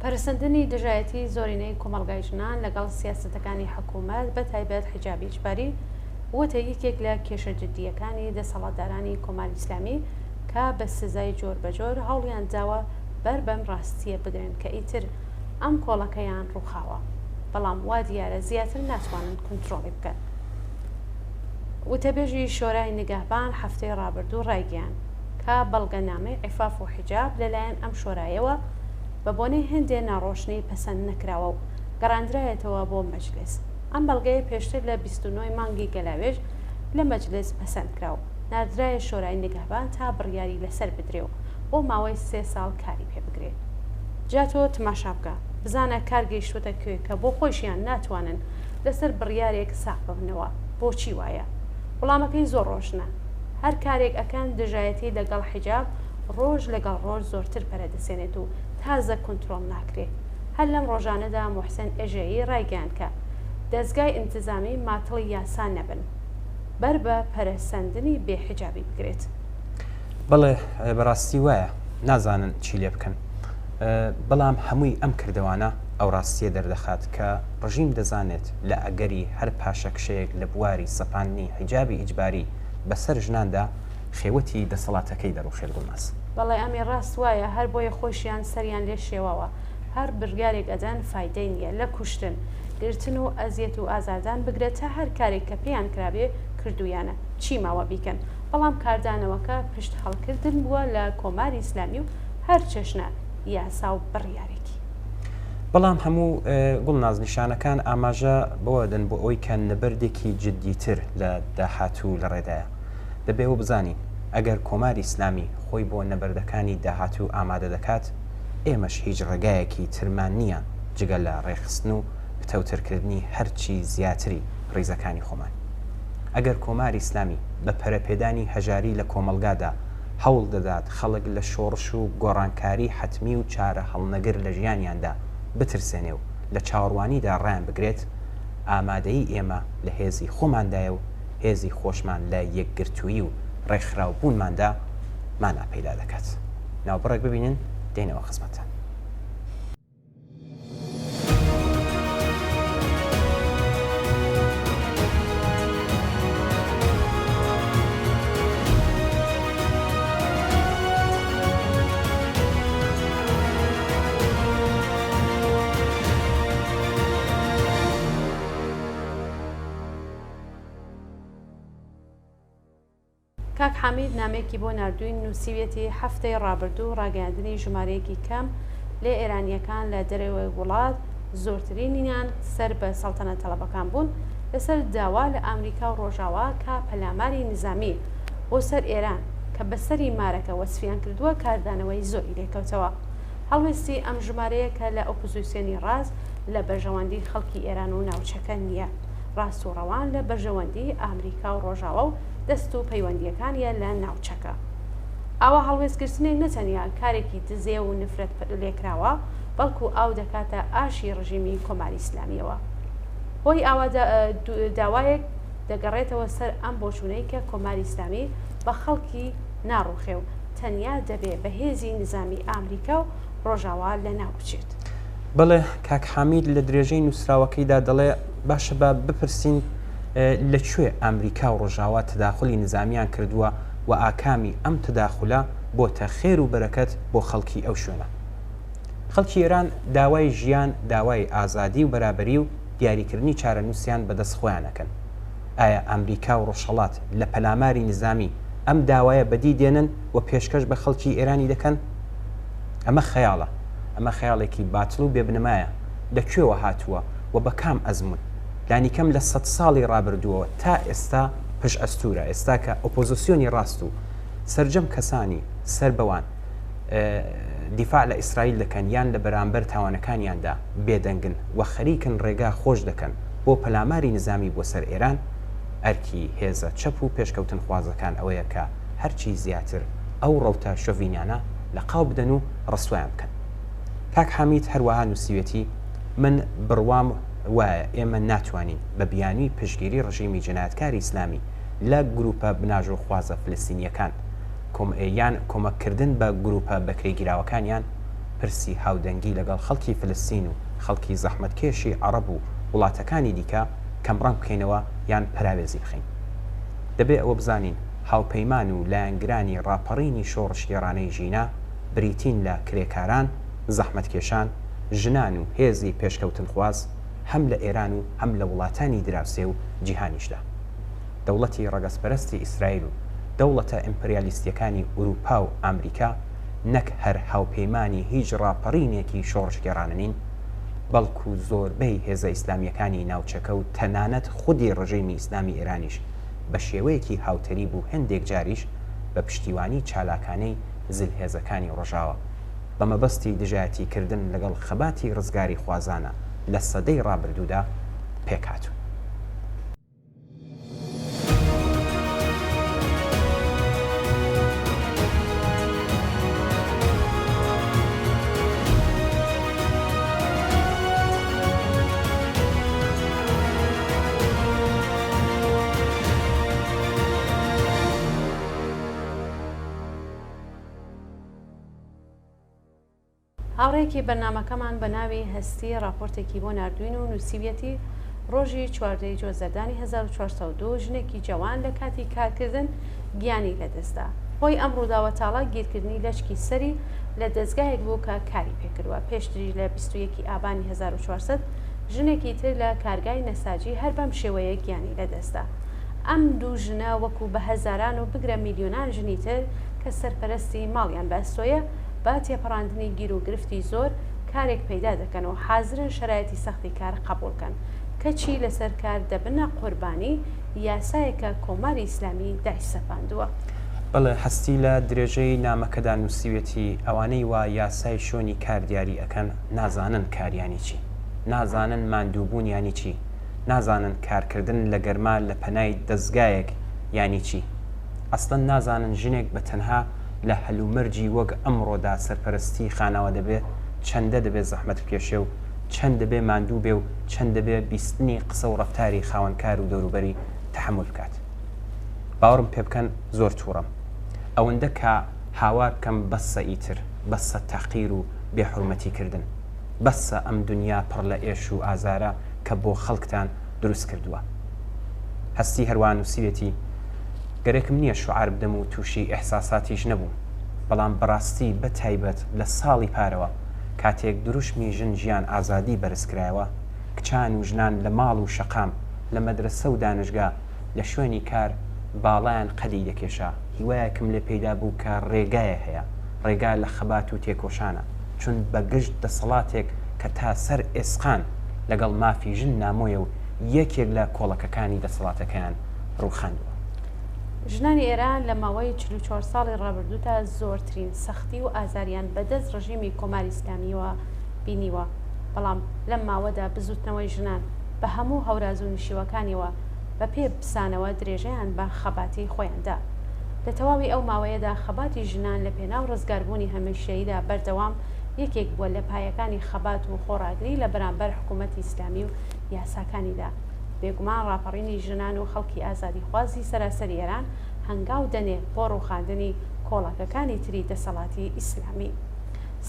پەرسەندنی دژایەتی زۆرینەی کۆمەڵگای ژنان لەگەڵ سیاسەتەکانی حکوومەت بە تایبەت حیجابی ئیجباری وتە یەکێک لە کێشە جددیەکانی دەسەڵاتدارانی کۆماری ئیسلامی کە بە سزای جۆر بەجۆر هەوڵیان داوە بەر بەم ڕاستیە بدرێن کە ئیتر ئەم کۆڵەکەیان ڕووخاوە، بەڵام وا دیارە زیاتر ناتوانن کۆنتڕۆڵی بکەن. وتەبێژی شۆرای نیگەهبان هەفتەی ڕابردوو ڕایگەیان کە بەڵگەنامەی عیفاف و حیجاب لەلایەن ئەم شۆرایەوە بە بۆنەی هێندێ ناڕۆشنی پەسەند نەکراوە و گەڕاندرایەتەوە بۆ مەجلس. ئەم بەڵگەیە پێشتر لە 29 مانگی گەلاوێژ لە مەجلس پەسەند کراوە، نردرایە شۆرای نیگەهبان تا بڕیاری لەسەر بدرێ و بۆ ماوەی 3 ساڵ کاری پێ بگرێت. جا تۆ تماشا بکە، بزانە کارگەیشتوتە کوێ کە بۆ خۆشیان ناتوانن لەسەر بڕیارێک ساق ببنەوە. بۆچی وایە؟ وەڵامەکەی زۆر ڕۆشنە. هەر کارێک ئەکەن دژایەتی لەگەڵ حیجاب ڕۆژ لەگەڵ ڕۆژ زۆرتر پەرەدەسێنێت و تازە کۆنتڕۆڵ ناکرێت. هەر لەم ڕۆژانەدا موحسێن ئێژەیی ڕایگەیان کە دەستگای ئینتیزامی ماتڵی یاسا نەبن، بەر بە پەرەسەندنی بێحیجابی بگرێت. بەڵێ بەڕاستی وایە نازانن چی لێ بکەن، بەڵام هەمووی ئەم کردوانە ئەو ڕاستیە دەردەخات کە ڕژیم دەزانێت لە ئەگەری هەر پاشەکشەیەک لە بواری سەپاندنی حیجابی ئیجباری بەسەر ژناندا خێوەتی دەسەڵاتەکەی دەڕوشێت گوڵناس. بەڵێ ئەمی ڕاست وایە هەر بۆیە خۆشیان سەریان لێ شێواوە، هەر بڕیارێک ئەدەن فایدەی نییە لە کوشتن، گرتن و ئەزیەت و ئازادان بگرێت تا هەر کارێک کە پێیان کرابێ کردویانە چی ماوە بیکەن. بەڵام کاردانەوەکە پشت هەڵکردن بووە لە کۆماری ئیسلامی و هەر چێشنە یاسا و بڕیارێکی. بەڵام هەموو گوڵناز نیشانەکان ئاماژە بەوە دەن بۆ ئەوی کە نەبەردێکی جددیتر لە داهاتوو لە ڕێدایە. دەبێەوە بزانین ئەگەر کۆماری ئیسلامی خۆی بۆ نەبەردەکانی داهاتوو ئامادە دەکات، ئێمەش هیچ ڕێگایەکی ترمان نییە جگە لە ڕێخستن و بتەوترکردنی هەرچی زیاتری ڕیزەکانی خۆمان. ئەگەر کۆماری ئیسلامی بە پەرەپێدانی هەژاری لە کۆمەلگادا هەوڵ دەدات خەڵک لە شۆڕش و گۆڕانکاری حتمی و چارە هەڵنەگر لە ژیانیاندا بترسێنێ و لە چاوەڕوانیدا ڕیان بگرێت، ئامادەی ئێمە لە هێزی خۆماندایە و هێزی خۆشمان لە یەکگرتووی و ڕێکخراوبوونماندا مانا پەیدا دەکات. ناوبڕێک ببینن دێنەوە خزمەتتان. کاک حەمید نامێکی بۆ نردووی نووسیوێتی هەفتەی ڕابردوو ڕاگەاندنی ژمارەیەکی کەم لێ ئێرانیەکان لە دەرەوەی وڵات زۆرترینیان سەر بە سەڵتەنە تەڵەبەکان بوون لەسەر داوا لە ئەمریکا و ڕۆژاوا کە پەلاماری نظامی بۆ سەر ئێران کە بەسەری مارەکە وەسفیان کردووە کاردانەوەی زۆری لێکەوتەوە. هەڵوێستی ئەم ژمارەیە کە لە ئۆپۆزیسیۆنی ڕاست لە بەرژەوەندی خەڵکی ئێران و ناوچەکە نییە، ڕاست و ڕەوان لە بەرژەوەندی ئەمریکا و ڕۆژاوا و دەست و پەیوەندیەکانیە لە ناوچەکە. ئاوا هەڵوێستکردنێک نەتەنیا کارێکی دزێ و نفرەت لێکراوە، بەڵکو ئاو دەکاتە ئاشی ڕژیمی کۆماری ئیسلامیەوە. هۆی ئاوا داوایەک دەگەڕێتەوە سەر ئەم بۆچوونەی کە کۆماری ئیسلامی بە خەڵکی ناڕوخێ و تەنیا دەبێ بە هێزی نظامی ئامریکا و ڕۆژاوا لە ناو بچێت. بڵێ کاک حەمید لە درێژەی نووسراوەکەیدا دەڵێ باشە بە بپرسین لەکوێ ئەمریکا و ڕۆژاوا تداخلی نظامیان کردووە و ئاکامی ئەم تداخلە بۆتە خێر و بەرەکەت بۆ خەڵکی ئەو شوێنە. خەڵکی ئێران داوای ژیان، داوای ئازادی و بەرابەری و دیاریکردنی چارەنووسیان بەدەست خۆیانەکەن. ئایا ئەمریکا و ڕۆژهەڵات لە پەلاماری نظامی ئەم داوایە بەدی دێنن و پێشکەش بە خەڵکی ئێرانی دەکەن؟ ئەمە خەیاڵە، ئەمە خەیاڵێکی باتڵ و بێبنمایە. لەکوێوە هاتووە و بە کام ئەزمون؟ لانیکەم لە 100 ساڵی ڕابردووەوە تا ئێستا پشت ئەستورە، ئێستا کە ئۆپۆزیسیۆنی ڕاست و سەرجەم کەسانی سەر بەوان دیفاع لە ئیسرائیل دەکەن یان لە بەرامبەر تاوانەکانیاندا بێدەنگن و خەریکن ڕێگا خۆش دەکەن بۆ پەلاماری نظامی بۆ سەر ئێران. ئەرکی هێزە چەپ و پێشکەوتن خوازەکان ئەوەیە کە هەرچی زیاتر ئەو ڕەوتە شۆڤینیانە لە قاو بدەن و ڕسوایان بکەن. کاک حەمید هەروەها نووسیوێتی من بڕوام وایە ئێمە ناتوانین بە بیانووی پشتگیری ڕژیمی جەنایەتکاری ئیسلامی لە گروپە بناژ و خوازە فلستینیەکان یان کۆمەککردن بە گروپە بەکرێگیراوەکانیان پرسی هاودەنگی لەگەڵ خەڵکی فلستین و خەڵکی زەحمەتکێشی عەرەب و وڵاتەکانی دیکە کەمڕەنگ بکەینەوە یان پراوێزی بخەین. دەبێت ئەوە بزانین هاوپەیمان و لایەنگرانی ڕاپەڕینی شۆڕشگێڕانەی ژینە بریتین لە کرێکاران، زەحمەتکێشان، ژنان و هێزی پێشکەوتن خواز هەم لە ئێران و هەم لە وڵاتانی دراوسێ و جیهانیشدا. دەوڵەتی ڕەگەزپەرستی ئیسرائیل و دەوڵەتە ئیمپریالیستیەکانی ئوروپا و ئەمریکا نەک هەر هاوپەیمانی هیچ ڕاپەڕینێکی شۆڕشگێڕانە نین، بەڵکو زۆربەی هێزە ئیسلامیەکانی ناوچەکە و تەنانەت خودی ڕژیمی ئیسلامی ئێرانیش بە شێوەیەکی هاوتەری بوو هەندێک جاریش بە پشتیوانی چالاکانەی زلهێزەکانی ڕۆژاوە بە مەبەستی دژایەتیکردن لەگەڵ خەباتی ڕزگاری خوازانە لە سەدەی ڕابردوودا پێکهاتوون. هاوڕێکی بەرنامەکەمان بە ناوی هەستی راپۆرتێکی بۆ نردوین و نووسیویەتی ڕۆژی 14 جۆزەردانی 1402 ژنێکی جوان لە کاتی کارکردن گیانی لەدەستدا. خۆی ئەم ڕووداوەتاڵە گیرکردنی لەشکی سەری لە دەستگایەک بوو کە کاری پێکردووە. پێشتری لە 21 ئابانی 1400 ژنێکی تر لە کارگای نەساجی هەر بەم شێوەیە گیانی لەدەستدا. ئەم دوو ژنە وەکو بە هەزاران و بگرە میلیۆنان ژنی تر کە سەرپەرستی ماڵیان بەستۆیە با تێپەڕاندنی گیر و گرفتی زۆر کارێک پەیدا دەکەن و حازرن شەرایەتی سەختی کار قبولکەن کەچی لەسەر کار دەبنە قوربانی یاسایەکە کۆماری ئیسلامی دایسەپاندووە. بەڵێ هەستی لە درێژەی نامەکەدا نووسیوێتی ئەوانەی وا یاسای شۆنی کاردیاری ئەەکەن نازانن کاریانی چی، نازانن ماندووبوون ینی چی، نازانن کارکردن لە گەرما لە پەنای دەستگایەک ینی چی، ئەسڵەن نازانن ژنێک بە تەنها لە هەلومەرجی وەک ئەمڕۆدا سەرپەرستی خاناوە دەبێت چەندە دەبێت زەحمەت بکێشێ و چەند دەبێ ماندوو بێ و چەند دەبێ بیستنی قسە و ڕەفتاری خاوەنکار و دەوروبەری تەحمل بکات. باوەڕم پێ بکەن زۆر تووڕم ئەوەندە کە هاوار بکەم بەسە ئیتر، بەسە تەقیر و بێحورمەتیکردن، بەسە ئەم دنیا پڕ لە ئێش و ئازارە کە بۆ خەڵکتان دروست کردووە. هەستی هەروان نووسیوێتی گەرێکم نییە شوعار بدەم و تووشی ئەحساساتیش نەبوو، بەڵام بەڕاستی بە تایبەت لە ساڵی پارەوە کاتێک دروشمی ژن ژیان ئازادی بەرزکرایەوە، کچان و ژنان لە ماڵ و شەقام، لە مەدرسە و دانشگا، لە شوێنی کار باڵیان قەدی دەکێشا. هیوایەکم لێ پەیدا بوو کە ڕێگایە هەیە، ڕێگا لە خەبات و تێکۆشانە، چون بەگشت دەسەڵاتێک کە تا سەر ئێسقان لەگەڵ مافی ژن نامۆیە و یەکێک لە کۆڵەکەکانی دەسەڵاتەکەیان ڕووخاندووە. ژنانی ئێران لە ماوەی 44 ساڵی ڕابردوودا زۆرترین سەختی و ئازاریان بەدەست ڕژیمی کۆماری ئیسلامیەوە بینیوە، بەڵام لەم ماوەدا بزوتنەوەی ژنان بە هەموو هەوراز و نشیوەکانیەوە بە پێ بسانەوە درێژەیان بە خەباتی خۆیاندا. لە تەواوی ئەو ماوەیەدا خەباتی ژنان لە پێناو ڕزگاربوونی هەمیشەییدا بەردەوام یەکێک بووە لە پایەکانی خەبات و خۆڕاگری لە بەرامبەر حکوومەتی ئیسلامی و یاساکانیدا. بێگومان ڕاپەڕینی ژنان و خەڵکی ئازادی خوازی سەراسەری ئێران هەنگاو دەنێ بۆ ڕووخاندنی کۆڵەکەکانی تری دەسەڵاتی ئیسلامی.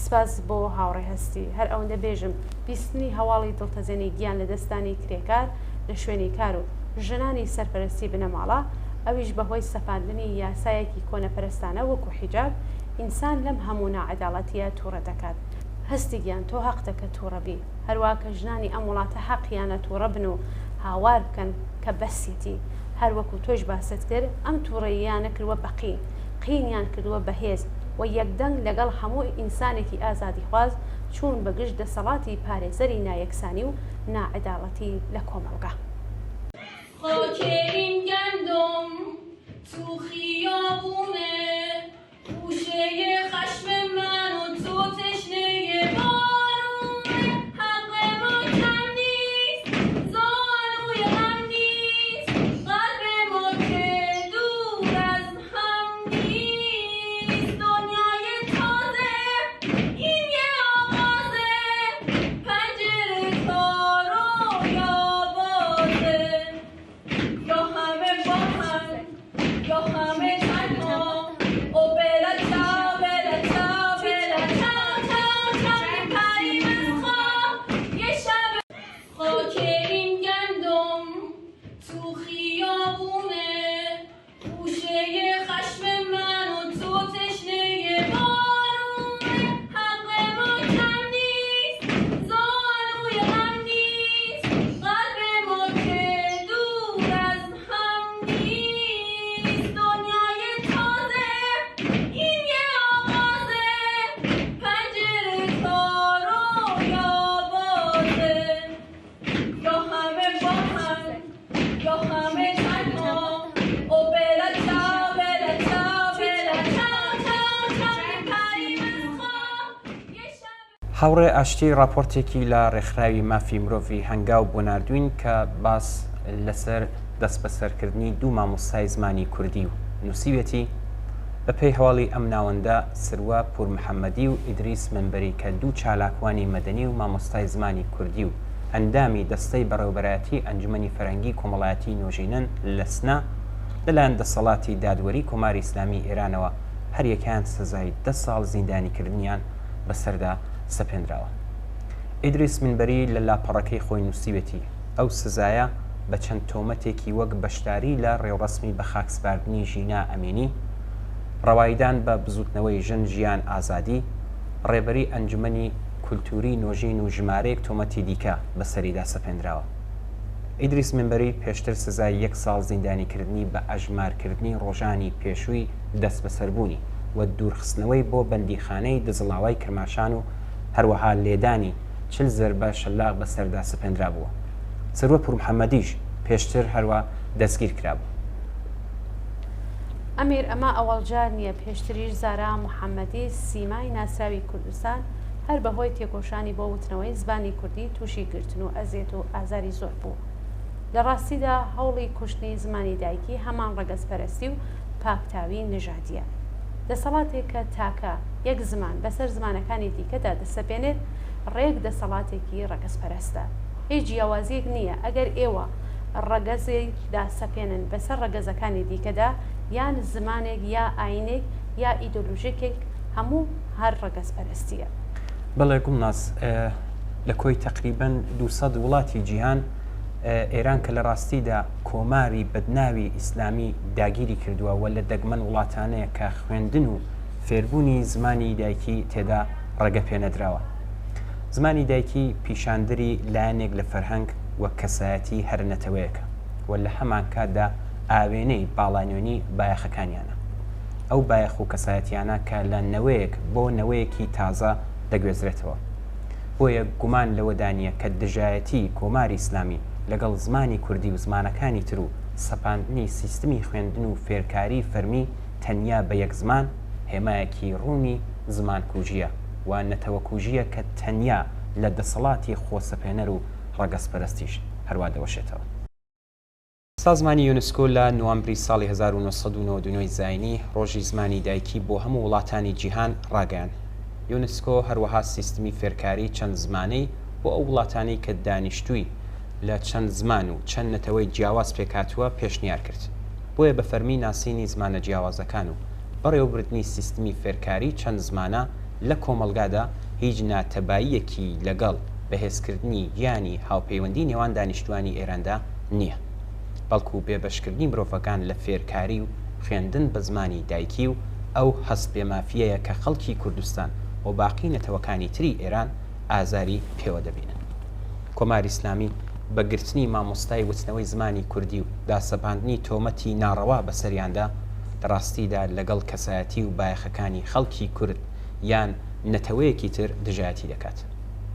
سپاس بۆ هاوڕێ هەستی. هەر ئەوەندە بێژم بیستنی هەواڵی دڵتەزێنی گیان لە دەستانی کرێکار لە شوێنی کار و ژنانی سەرپەرستی بنەماڵە، ئەویش بەهۆی سەپاندنی یاسایەکی کۆنەپەرستانە وەکو حیجاب ئینسان لەم هەموو ناعەداڵەتیە تووڕە دەکات. هەستی گیان تۆ حەق دەکە تووڕەبی، هەروە کە ژنانی ئەم وڵاتە حەقیانە تووڕە بن و هاوار بکەن کە بەسیەتی. هەروەکو تۆش باست کرد ئەم تووڕەییانە کردووە بەقین، قینیان کردووە بەهێز و یەکدەنگ لەگەڵ هەموو ئینسانێکی ئازادی خواز چوون بەگشت دەسەڵاتی پارێزەری نایەکسانی و ناعەداڵەتی لە کۆمەڵگا. خاک این گندم تو خیابونه گوشه خشم من و تو تشنه بارون، حق ما کم نیست زانوی غم نیست، قلب ما که دور از هم نیست، دنیای تازه این یه آغازه، پنجره تارو یا بازه، یا همه با هم یا همه تنها، قبل کعبه هاوڕێ ئاشتی راپۆرتێکی لە ڕێکخراوی مافی مرۆڤی هەنگاو بۆ نردوین کە باس لەسەر دەست بەسەرکردنی دوو مامۆستای زمانی کوردی و نووسیوێتی بەپێی هەواڵی ئەم ناوەندە سروە پور محەممەدی و ئیدریس منبەری کە دوو چالاکوانی مەدەنی و مامۆستای زمانی کوردی و ئەندامی دەستەی بەڕێوەبەرەتی ئەنجومەنی فەرەنگی کۆمەڵایەتی نوۆژینن لە سنا لەلایەن دەسەڵاتی دادوەری کۆماری ئیسلامی ئێرانەوە هەریەکیان سزای 10 ساڵ زیندانیکردنیان بەسەردا سەپێنراوە. ئیدریس منبەری لە لاپەڕەکەی خۆی نووسیوێتی ئەو سزایە بە چەند تۆمەتێکی وەک بەشداری لە ڕێوڕسمی بە خاکسپاردنی ژینا ئەمینی، ڕەوایدان بە بزوتنەوەی ژن ژیان ئازادی، ڕێبەری ئەنجومەنی کولتوری نۆژین و ژمارەیەک تۆمەتی دیکە بەسەریدا سەپێنراوە. ئیدریس منبەری پێشتر سزای 1 ساڵ زیندانیکردنی بە ئەژمارکردنی ڕۆژانی پێشووی دەست بەسەربوونی و دوورخستنەوەی بۆ بەندیخانەی دزڵاوای کرماشان و هەروەها لێدانی 40 زەربە شەلاق بەسەردا سەپێنرا بووە. سروە پور محەممەدیش پێشتر هەروە دەستگیر کرابوو. ئەمیر ئەمە ئەوەڵجار نییە، پێشتریش زارا محەممەدی سیمای ناسراوی کوردستان هەر بەهۆی تێکۆشانی بۆ وتنەوەی زبانی کوردی تووشی گرتن و ئەزیێت و ئازاری زۆر بوو. لە ڕاستیدا هەوڵی کوشتنی زمانی دایکی هەمان ڕەگەزپەرستی و پاکتاوی نژادیە. دەسەڵاتێک کە تاکە یەک زمان بەسەر زمانەکانی دیکەدا دەسەپێنێت ڕێک دەسەڵاتێکی ڕەگەزپەرستە. هیچ جیاوازیەک نییە ئەگەر ئێوە ڕەگەزێکدا سەپێنن بەسەر ڕەگەزەکانی دیکەدا یان زمانێک یا ئاینێک یا ئیدۆلۆژیکێک هەموو هەر ڕەگەزپەرستیە. بەڵێ گوڵناس لە کۆی تقریبەن 200 وڵاتی جیهان ئێران کە لە ڕاستیدا کۆماری بەدناوی ئیسلامی داگیری کردووە و لە دەگمەن وڵاتانەیە کە خوێندن و فێربوونی زمانی دایکی تێدا ڕێگە پێنەدراوە. زمانی دایکی پیشاندری لایەنێک لە فەرهەنگ وە کەسایەتی هەرنەتەوەیەکە و لە هەمان کاتدا ئاوێنەی باڵانیۆنی بایەخەکانیانە. ئەو بایەخ و کەسایەتیانە کە لە نەوەیەک بۆ نەوەیەکی تازە دەگوێزرێتەوە. بۆیە گومان لەوەدانە کە دژایەتی کۆماری ئیسلامی لەگەڵ زمانی کوردی و زمانەکانی تر و سەپاندنی سیستمی خوێندن و فێرکاری فەرمی تەنیا بە یەک زمان هێمایەکی ڕوونی زمان کوژیە و نەتەوە کوژیە کە تەنیا لە دەسەڵاتی خۆسەپێنەر و ڕەگەزپەرستیش هەروە دەوەشێتەوە. سازمانی یونسکۆ لە نوامبری ساڵی 1992 زاینی ڕۆژی زمانی دایکی بۆ هەموو وڵاتانی جیهان ڕاگەیان. یونسکۆ هەروەها سیستمی فێرکاری چەند زمانەی بۆ ئەو وڵاتانی کە دانیشتووی لە چەند زمان و چەند نەتەوەی جیاواز پێکاتووە پێشنیار کرد. بۆیە بە فەرمی ناسینی زمانە جیاوازەکان و بەڕێوەبردننی سیستمی فێرکاری چەند زمانە لە کۆمەلگادا هیچ ناتەباییەکی لەگەڵ بەهێزکردنی یانی هاوپەیوەندی نێوان دانیشتوانی ئێراندا نییە، بەڵکو بێبەشکردنی مرۆڤەکان لە فێرکاری و خوێندن بە زمانی دایکی و ئەو هەست بێمافیەیە کە خەڵکی کوردستان و باقی نەتەوەکانی تری ئێران ئازاری پێوە دەبینن. کۆماری ئیسلامی بە گرتنی مامۆستای وتنەوەی زمانی کوردی و داسەپاندنی تۆمەتی ناڕەوا بەسەریاندا ڕاستیدا لەگەڵ کەسایەتی و بایەخەکانی خەڵکی کورد یان نەتەوەیەکی تر دژایەتی دەکات.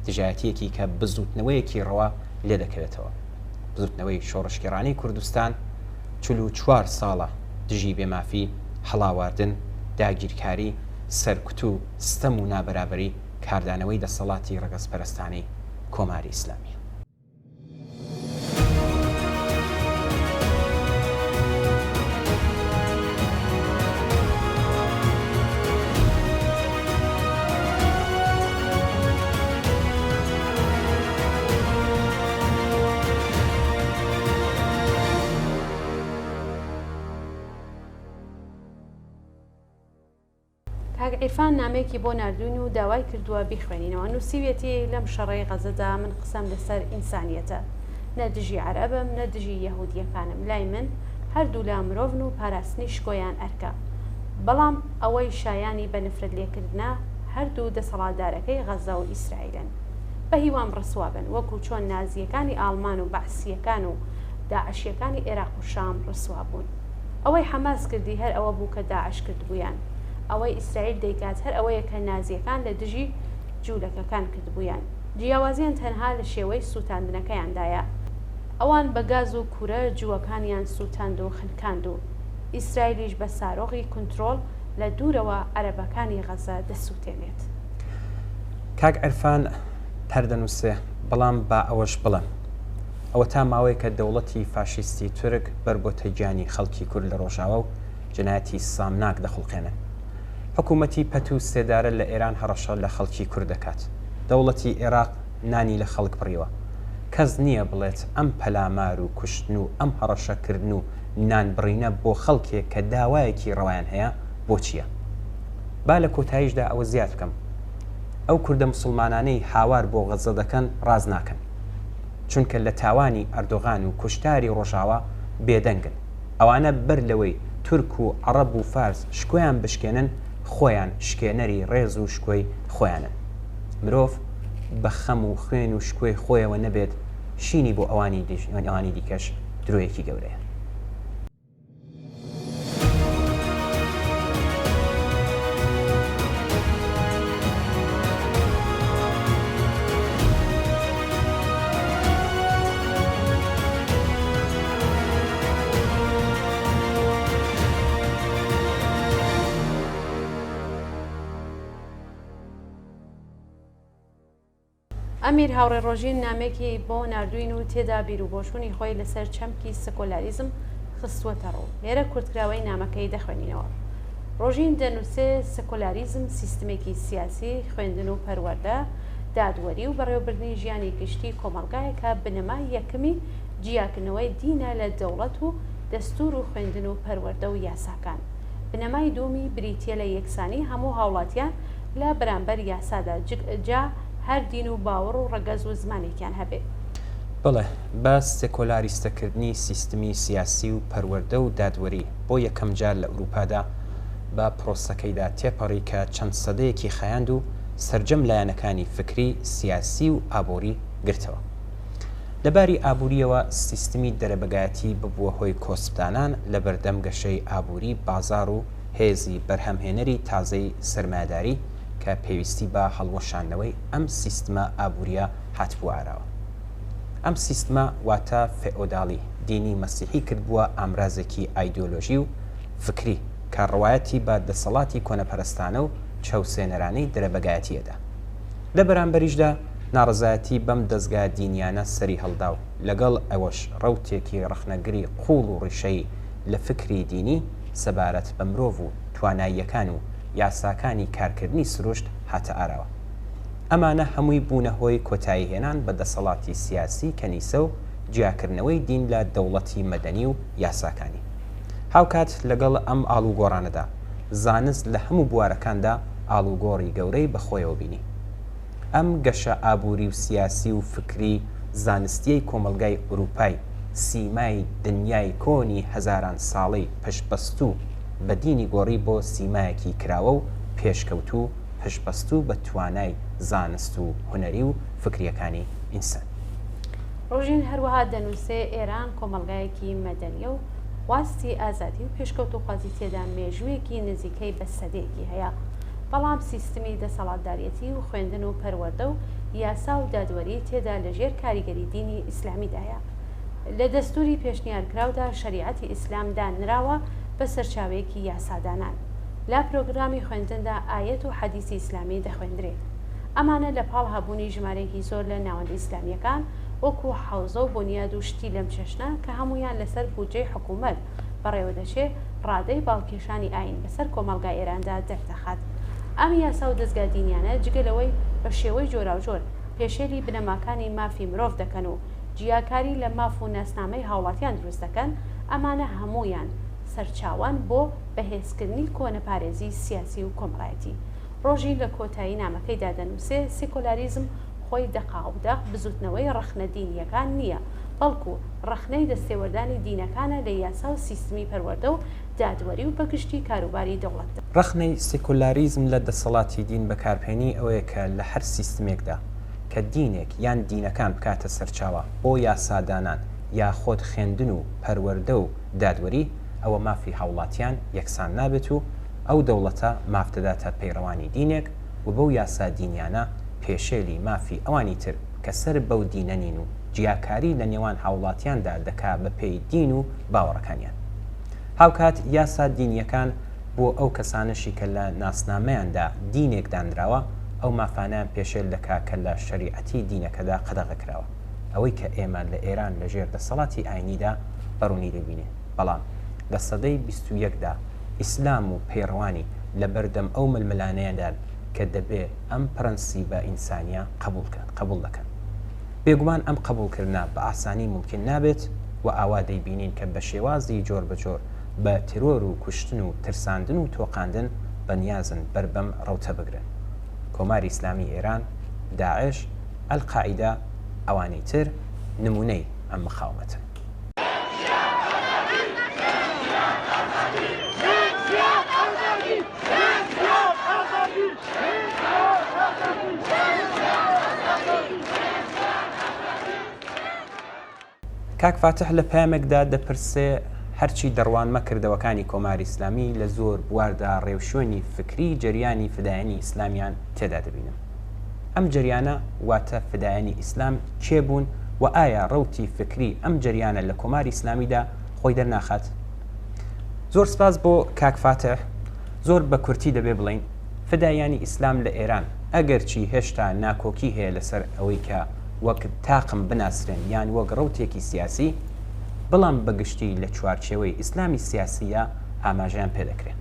دژایەتیەکی کە بزوتنەوەیەکی ڕەوا لێ دەکەوێتەوە. بزوتنەوەی شۆڕشکێڕانی کوردستان 44 ساڵە دژی بێمافی، هەڵاواردن، داگیرکاری، سەرکوت و ستەم و نابەرابەری کاردانەوەی دەسەڵاتی ڕەگەزپەرستانەی کۆماری ئیسلامی. کاک عیرفان نامێکی بۆ نردوون و داوای کردووە بیخوێنینەوە. نووسیوێتی لەم شەڕەی غەزەدا من قسەم لەسەر ئینسانیەتە، نە دژی عەرەبم نە دژی یەهودیەکانم، لای من هەردوو لا مرۆڤن و پاراستنی شکۆیان ئەرکە. بەڵام ئەوەی شایانی بە نفرەت لێکردنا هەردوو دەسەڵاتدارەکەی غەزە و ئیسرائیلن. بە هیوام ڕسوابن وەکو چۆن نازیەکانی ئاڵمان و بەعسیەکان و داعشیەکانی عێراق و شام ڕسوا بوون. ئەوەی حەماس کردی هەر ئەوە بوو کە داعش کردبوویان. ئەوەی ئیسرائیل دەیکات هەر ئەوەیە کە نازیەکان لە دژی جوولەکەکان کردبوویان. جیاوازیان تەنها لە شێوەی سووتاندنەکەیاندایە. ئەوان بە گاز و کورە جووەکانیان سووتاند و خنکاند و ئیسرائیلیش بە سارۆغی کنترۆل لە دوورەوە عەرەبەکانی غەزە دەسووتێنێت. کاک عرفان هەردەنووسێ بەڵام با ئەوەش بڵم ئەوە تا ماوەیە کە دەوڵەتی فاشیستی تورک بەربۆتە گیانی خەڵکی کورد لە ڕۆژاوە و جنایەتی سامناک دەخڵقێنن. حکوومەتی پەت و سێدارە لە ئێران هەڕەشە لە خەڵکی کورد دەکات. دەوڵەتی عێراق نانی لە خەڵک بڕیوە. کەس نییە بڵێت ئەم پەلامار و کوشتن و ئەم هەڕەشەکردن و نان بڕینە بۆ خەڵکێک کە داوایەکی ڕەوایان هەیە بۆ چییە؟ با لە کۆتاییشدا ئەوە زیاد بکەم. ئەو کوردە مسلمانانەی هاوار بۆ غەزە دەکەن ڕاز ناکەن. چونکە لە تاوانی ئەردۆغان و کوشتاری ڕۆژاوە بێدەنگن. ئەوانە بەر لەوەی تورک و عەرەب و فارس شکۆیان بشکێنن خۆیان شکێنەری ڕێز و شکۆی خۆیانن. مرۆڤ بە خەم و خوێن و شکۆی خۆیەوە نەبێت شینی بۆ ئەوانی دیکەش درۆیەکی گەورەیە. ئەمیر هاوڕێ ڕۆژین نامێکی بۆ نردوین و تێدا بیر و بۆشوونی خۆی لەسەر چەمکی سکۆلاریزم خستووەتە ڕوو. لێرە کورتکراوەی نامەکەی دەخوێنینەوە. ڕۆژین دەنووسێ سکۆلاریزم سیستمێکی سیاسی خوێندن و پەروەردە دادوەری و بەڕێوەبردننی ژیانی گشتی کۆمەڵگایەکە بنەمای یەکەمی جیاکردنەوەی دینە لە دەوڵەت و دەستور و خوێندن و پەروەردە و یاساکان. بنەمای دومی بریتیە لە یەکسانی هەموو هاوڵاتیان لە بەرامبەر یاسادا جا هەر دین و باوەڕ و ڕەگەز و زمانێکیان هەبێ. بڵێ بە سێکۆلاریستەکردنی سیستمی سیاسی و پەروەردە و دادوەری بۆ یەکەم جار لە ئوروپادا بە پرۆسەکەیدا تێپەڕی کە چەند سەدەیەکی خەیاند و سەرجەم لایەنەکانی فکری سیاسی و ئابووری گرتەوە. لەباری ئابووریەوە سیستمی دەرەبەگایەتی ببووە هۆی کۆسپدانان لە بەردەم گەشەی ئابووری بازار و هێزی بەرهەمهێنەری تازەی سەرمایه‌داری کە پێویستی بە هەڵوەشاندنەوەی ئەم سیستمە ئابووریە هاتبوو ئاراوە. ئەم سیستمە واتە فێئۆداڵی دینی مەسیحی کردبووە ئامرازێکی ئایدۆلۆژی و فکری کە ڕەوایەتی بە دەسەڵاتی کۆنەپەرستانە و چەوسێنەرانەی دەرەبەگایەتیەدا. لە بەرامبەریشدا ناڕزایەتی بەم دەستگا دینیانە سەری هەڵدا و لەگەڵ ئەوەش ڕەوتێکی ڕەخنەگری قوڵ و ڕیشەی لە فکری دینی سەبارەت بە مرۆڤ و تواناییەکان و یاساکانی کارکردنی سروشت هاتە ئاراوە. ئەمانە هەمووی بوونە هۆی کۆتایی هێنان بە دەسەڵاتی سیاسی کەنیسە و جیاکردنەوەی دین لە دەوڵەتی مەدەنی و یاساکانی. هاوکات لەگەڵ ئەم ئاڵوگۆڕانەدا زانست لە هەموو بوارەکاندا ئاڵوگۆڕی گەورەی بەخۆیەوە بینی. ئەم گەشە ئابووری و سیاسی و فکری زانستیەی کۆمەلگای ئوروپای سیمای دنیای کۆنی هەزاران ساڵەی پشتبەستوو بە دینی گۆڕی بۆ سیمایەکی کراوە و پێشکەوتوو پشتبەستوو بە توانای زانست و هونەری و فکریەکانی ئینسان. ڕۆژین هەروەها دەنووسێ ئێران کۆمەلگایەکی مەدەنیە و خواستی ئازادی و پێشکەوت و خوازی تێدا مێژوویەکی نزیکەی بە سەدەیەکی هەیە. بەڵام سیستمی دەسەڵاتدارەتی و خوێندن و پەروەردە و یاسا و دادوەری تێدا لەژێر کاریگەری دینی ئیسلامیدایە. لە دەستوری پێشنیارکراودا شەریعەتی ئیسلام دانراوە بە سەرچاوەیەکی یاسادانان. لا پرۆگرامی خوێندندا ئایەت و حەدیسی ئیسلامی دەخوێندرێت. ئەمانە لە پاڵ هەبوونی ژمارەیەکی زۆر لە ناوەندی ئیسلامیەکان وەکو حەوزە و بنیاد و شتی لەم چەشنە کە هەمویان لەسەر بودجەی حکوومەت بەڕێوە دەچێت ڕادەی باڵکێشانی ئاین بەسەر کۆمەڵگای ئێراندا دەردەخات. ئەم یاسا و دەستگا دینیانە جگەلەوەی بە شێوەی جۆراوجۆر پێشێلی بنەماکانی مافی مرۆڤ دەکەن و جیاکاری لە ماف و ناسنامەی هاوڵاتیان دروست دەکەن. ئەمانە هەمویان سەرچاوان بۆ بەهێزکردنی کۆنەپارێزی سیاسی و کۆمەڵایەتی. ڕۆژی لە کۆتایی نامەکەیدا دەنووسێ سیکۆلاریزم خۆی دەقاودەق بزوتنەوەی ڕەخنە دینیەکان نییە، بەڵکو ڕەخنەی دەستێوەردانی دینەکانە لە یاسا و سیستمی پەروەردە و دادوەری و بەگشتی کاروباری دەوڵەتدا. ڕەخنەی سیکۆلاریزم لە دەسەڵاتی دین بەکارهێنی ئەوەیە کە لە هەر سیستمێکدا کە دینێک یان دینەکان بکاتە سەرچاوە بۆ یاسادانان یاخۆت خوێندن و پەروەردە و دادوەری ئەوە مافی هاوڵاتیان یەکسان نابێت و ئەو دەوڵەتە مافتەداتە پەیڕەوانی دینێک و بەو یاسا دینیانە پێشێلی مافی ئەوانی تر کە سەر بەو دینە نین و جیاکاری لە نێوان هاوڵاتیاندا دەکا بە پێی دین و باوەڕەکانیان. هاوکات یاسا دینیەکان بۆ ئەو کەسانشی کە لە ناسنامەیاندا دینێک دانراوە ئەو مافانیان پێشێل دەکا کە لە شەریعەتی دینەکەدا قەدەغەکراوە ئەوەی کە ئێمە لە ئێران لەژێر دەسەڵاتی ئاینیدا بەڕوونی دەبینێ بەڵام لە سەدەی 21دا ئیسلام و پەیڕەوانی لە بەردەم ئەو ململانەیەدان کە دەبێ ئەم پرەنسیبە ئینسانیە قبول دەکەن بێگومان ئەم قبولکردنا بە ئاسانی ممکن نابێت و ئاوا دەیبینین کە بە شێوازی جۆر بەجۆر بە تیرۆر و کوشتن و ترساندن و تۆقاندن بەنیازن بەربەم ڕەوتە بگرن کۆماری ئیسلامی ئێران داعش ئەلقاعیدا ئەوانەی تر نمونەی ئەم مخاومەتن کاک فاتح لە پامێکدا دەپرسێ هەرچی دەڕوانمە کردەوەکانی کۆماری ئیسلامی لە زۆر بواردا ڕێوشۆنی فکری جریانی فدایانی ئیسلامیان تێدا دەبینم ئەم جریانە واتە فدایانی ئیسلام چێبوون و ئایا ڕەوتی فکری ئەم جریانە لە کۆماری ئیسلامیدا خۆی دەرناخات زۆر سپاس بۆ کاک فاتح زۆر بە کورتی دەبێ بڵین فدایانی ئیسلام لە ئێران ئەگەرچی هێشتا ناکۆکی هەیە لەسەر ئەوەی کە وەک تاقم بناسرێن یان وەک ڕەوتێکی سیاسی بەڵام بەگشتی لە چوارچێوەی ئیسلامی سیاسیە ئاماژیان پێدەکرێن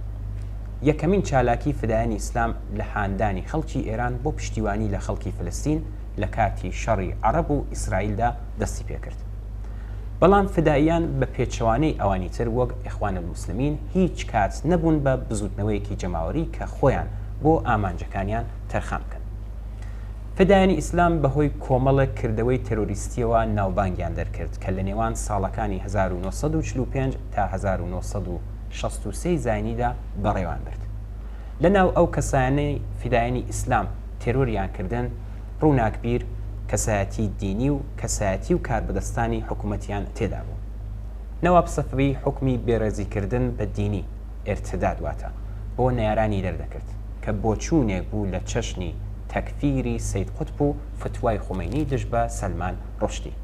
یەکەمین چالاکی فدایانی ئیسلام لە هاندانی خەڵکی ئێران بۆ پشتیوانی لە خەڵکی فلستین لە کاتی شەڕی عەرەب و ئیسرائیلدا دەستی پێکرد بەڵام فداییان بە پێچەوانەی ئەوانی تر وەک ئیخوان الموسلمین هیچ کات نەبوون بە بزوتنەوەیەکی جەماوەری کە خۆیان بۆ ئامانجەکانیان تەرخان بکەن فدایانی ئیسلام بەهۆی کۆمەڵە کردەوەی تەرۆریستیەوە ناوبانگیان دەرکرد کە لە نێوان ساڵەکانی 1945 تا 1963 زاینیدا بەڕێوان برد لەناو ئەو کەسانەی فدایانی ئیسلام تێرۆریان ڕووناکبیر کەسایەتی دینی و کەسایەتی و کاربەدەستانی حکوومەتیان تێدا بوو نەواب سەفەوی حکمی بێڕێزیکردن بە دینی ئێرتداد واتە بۆ نەیارانی دەردەکرد کە بۆچوونێک بوو لە چەشنی تەکفیری سەید قوتب و فتوای خومینی دژ بە سەلمان ڕۆشتی